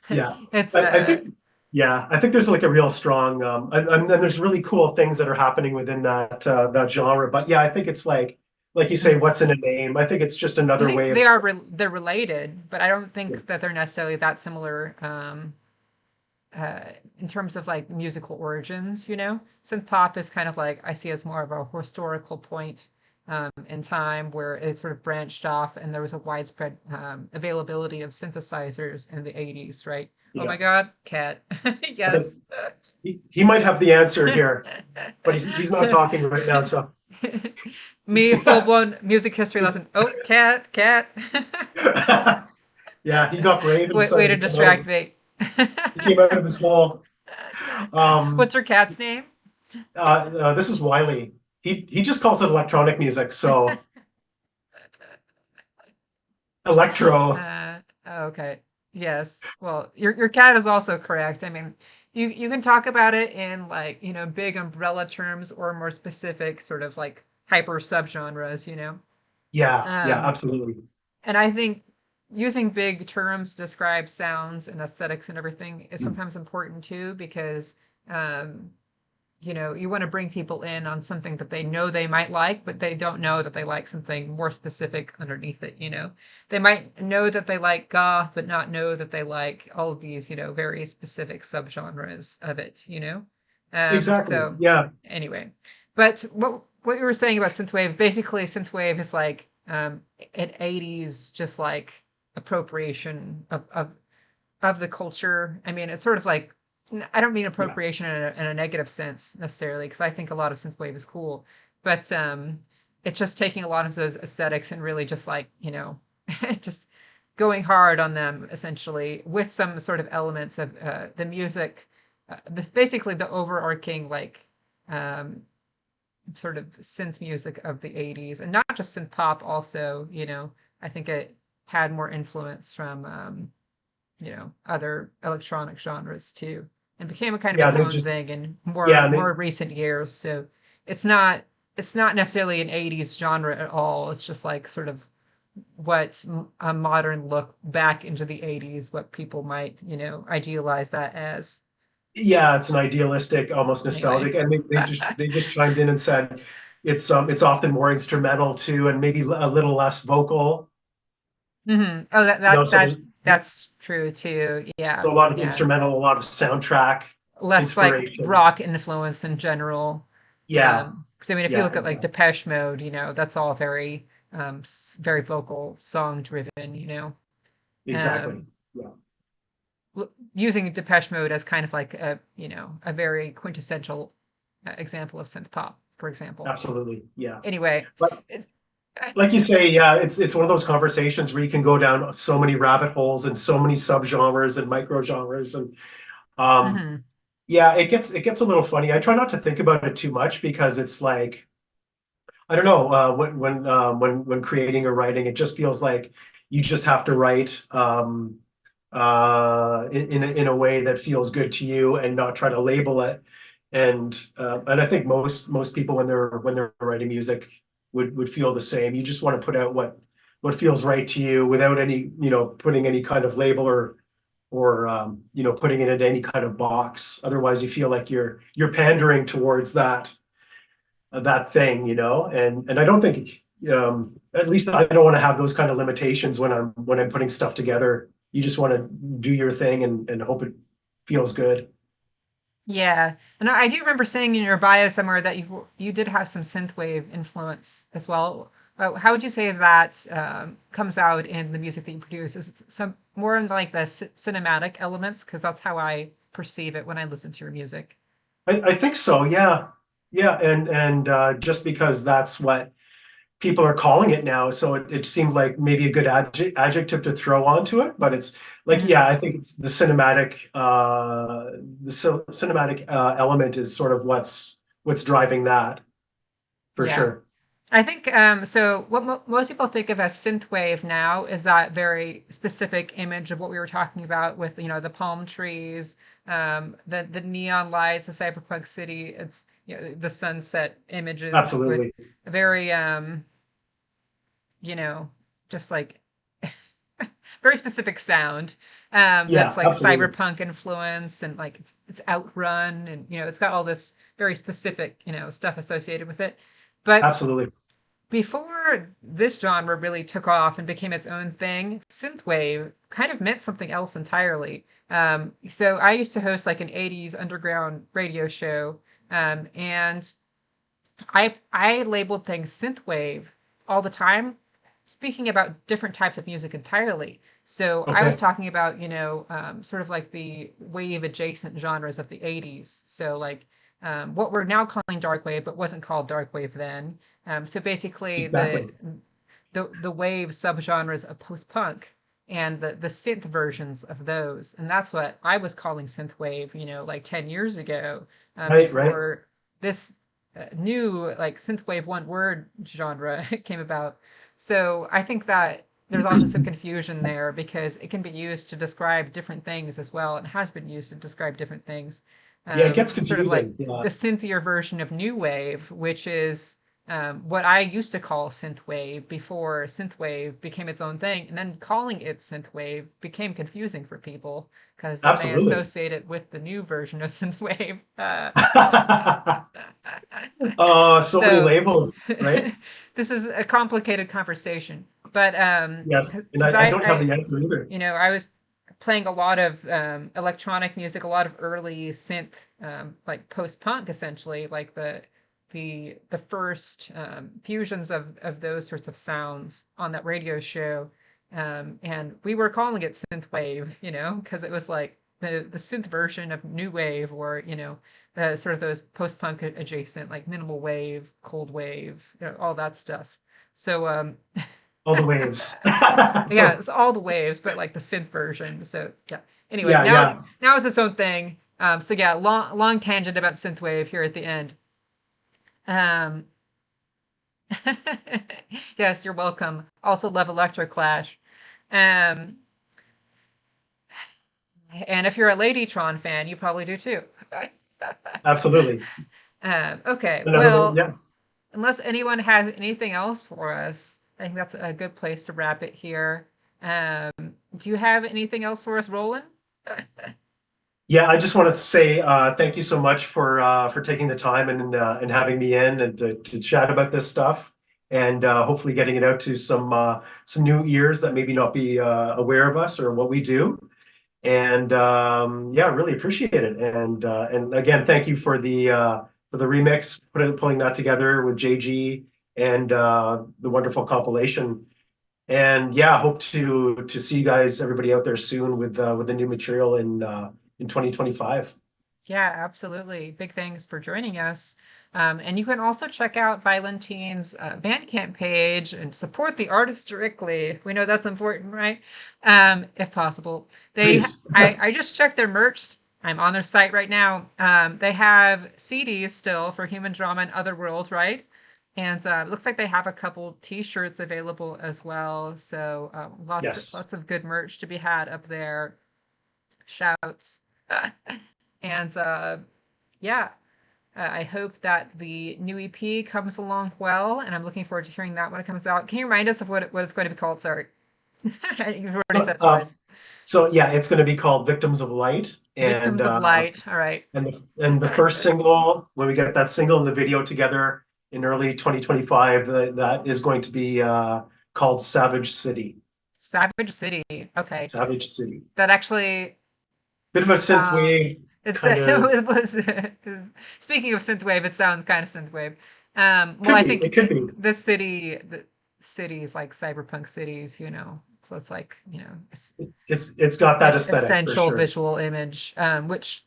yeah. It's I think yeah, I think there's like a real strong and there's really cool things that are happening within that genre. But yeah, I think it's like you say, mm. what's in a name? I think it's just I another think way of they're related, but I don't think that they're necessarily that similar in terms of like musical origins. Synth pop is kind of like I see as more of a historical point in time where it sort of branched off and there was a widespread availability of synthesizers in the 80s, right? Oh my yeah. God, cat. I think Yes. he might have the answer here, but he's not talking right now, so Me, full blown music history lesson. Oh, cat. yeah, he got brave and Way decided to to come out distract of me. he came out of his hole. Um, What's her cat's name? this is Wiley. He just calls it electronic music, so electro. Okay. Yes. Well, your cat is also correct. I mean, you can talk about it in like, big umbrella terms or more specific sort of like hyper subgenres. Yeah, yeah, Um, absolutely. and I think using big terms to describe sounds and aesthetics and everything is Mm. sometimes important too, because um, you want to bring people in on something that they know they might like, but they don't know that they like something more specific underneath it. They might know that they like goth, but not know that they like all of these, very specific subgenres of it. Exactly. So Yeah. anyway, but what you were saying about synthwave, basically synthwave is like an 80s just like appropriation of the culture. I mean, it's sort of like, I don't mean Yeah. appropriation in a negative sense necessarily, because I think a lot of synthwave is cool, but it's just taking a lot of those aesthetics and really just like, just going hard on them essentially with some sort of elements of the music, this basically the overarching like um, sort of synth music of the 80s, and not just synth pop also, I think it had more influence from other electronic genres too, and became a kind of Yeah, its they own just thing in yeah, more and they more recent years. So it's not it's not necessarily an 80s genre at all. It's just like sort of what's a modern look back into the 80s, what people might, idealize that as. yeah, it's an idealistic, almost Anyway. nostalgic, and they just chimed in and said it's often more instrumental too, and maybe a little less vocal. Oh, So there's that's true too. so Yeah, a lot of yeah. instrumental, a lot of soundtrack Less like inspiration. rock influence in general. Yeah, Because I mean, if you yeah, look at like exactly, Depeche Mode, that's all very, very vocal, song driven. exactly. Um, Yeah, Using Depeche Mode as kind of like a very quintessential example of synth pop, for example. absolutely. Yeah, Anyway, but it's, like you say, yeah, it's one of those conversations where you can go down so many rabbit holes and so many subgenres and micro genres, and um, mhm. yeah, it gets a little funny. I try not to think about it too much because it's like I don't know, when creating or writing, it just feels like you just have to write in a way that feels good to you and not try to label it. And I think most people when they're writing music would feel the same. You just want to put out what feels right to you without any, putting any kind of label or putting it into any kind of box. Otherwise, you feel like you're pandering towards that thing, and I don't think, at least I don't want to have those kind of limitations when I'm putting stuff together. You just want to do your thing and hope it feels good. Yeah, and I do remember seeing in your bio somewhere that you did have some synthwave influence as well. How would you say that comes out in the music that you produce? Is it some more in like the cinematic elements? Because that's how I perceive it when I listen to your music. I think so, yeah. Yeah, and just because that's what people are calling it now, so it seemed like maybe a good adjective to throw onto it, but it's like, Mhm. yeah, I think it's the cinematic element is sort of what's driving that for Yeah. sure. I think so. What most people think of as synthwave now is that very specific image of what we were talking about with the palm trees, the neon lights, the cyberpunk city. It's the sunset images with Absolutely. a very you know just like very specific sound Yeah, that's like absolutely. cyberpunk influence, and like it's outrun, and it's got all this very specific stuff associated with it. But Absolutely. before this genre really took off and became its own thing, synthwave kind of meant something else entirely. So I used to host like an 80s underground radio show, and I labeled things synthwave all the time, speaking about different types of music entirely. So I was Okay. talking about, sort of like the wave adjacent genres of the 80s. So like what we're now calling darkwave, but wasn't called darkwave then. So basically Exactly. the wave subgenres of post-punk and the synth versions of those. And that's what I was calling synthwave, like 10 years ago, Right, right. before this new like synthwave one word genre came about. So I think that there's also some confusion there because it can be used to describe different things as well, and has been used to describe different things. Yeah, it gets Sort of like confusing. Yeah. the synthier version of new wave, which is what I used to call synthwave before synthwave became its own thing, and then calling it synthwave became confusing for people because then they Absolutely. associate it with the new version of synthwave. So many So labels, right? this is a complicated conversation, but Yes. And because I don't have the answer either. I was playing a lot of electronic music, a lot of early synth, like post punk, essentially, like the the first fusions of those sorts of sounds on that radio show. And we were calling it synthwave, because it was like the synth version of new wave, or sort of those post-punk adjacent, like minimal wave, cold wave, all that stuff. So All the waves. yeah, it's all the waves, but like the synth version. So yeah. Anyway, Yeah, yeah. now it's its own thing. So yeah, long tangent about synthwave here at the end. Um, yes, you're welcome. Also love Electroclash. Um, and if you're a Ladytron fan, you probably do too. Absolutely. Okay, Another one, well, yeah. unless anyone has anything else for us, I think that's a good place to wrap it here. Do you have anything else for us, Roland? Yeah, I just want to say thank you so much for taking the time and having me in and to chat about this stuff, and hopefully getting it out to some new ears that maybe not be aware of us or what we do. And yeah, really appreciate it. And again, thank you for the remix, pulling that together with JG and the wonderful compilation. And yeah, hope to see you guys, everybody out there soon with the new material in 2025. Yeah, absolutely. Big thanks for joining us. And you can also check out Violentene's Bandcamp page and support the artist directly. We know that's important, right? If possible. Please. I just checked their merch. I'm on their site right now. They have CDs still for Human Drama and Otherworld, right? And it looks like they have a couple T-shirts available as well. So Yes. lots of good merch to be had up there. Shouts. And yeah, I hope that the new EP comes along well, and I'm looking forward to hearing that when it comes out. Can you remind us of what it's going to be called? Sorry, you've already said it twice. So yeah, it's going to be called Victims of Light, Victims of Light. All right. and the first single, when we get that single and the video together in early 2025, that is going to be called Savage City. Savage City. Okay. Savage City. That actually. Bit of a synthwave. It's Kind of. Speaking of synthwave, it sounds kind of synthwave. Well, I think it could be. the cities like cyberpunk cities, so it's like, It's got that aesthetic for essential sure. visual image, which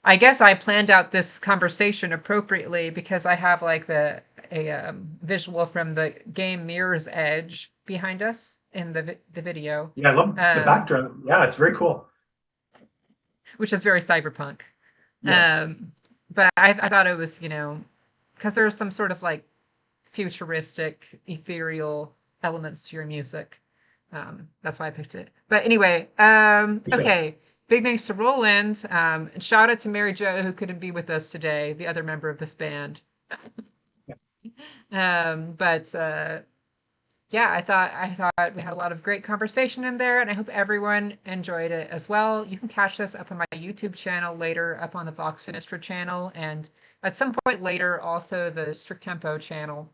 I guess I planned out this conversation appropriately because I have like a visual from the game Mirror's Edge behind us in the video, Yeah, I love the backdrop. Yeah, it's very cool. which is very cyberpunk. Yes. But I thought it was, because there's some sort of like futuristic, ethereal elements to your music. That's why I picked it. But anyway, okay. Big thanks to Roland. And shout out to Mary Jo, who couldn't be with us today, the other member of this band. Yeah, I thought we had a lot of great conversation in there, and I hope everyone enjoyed it as well. You can catch this up on my YouTube channel later, up on the Vox Sinistra channel, and at some point later, also the Strict Tempo channel.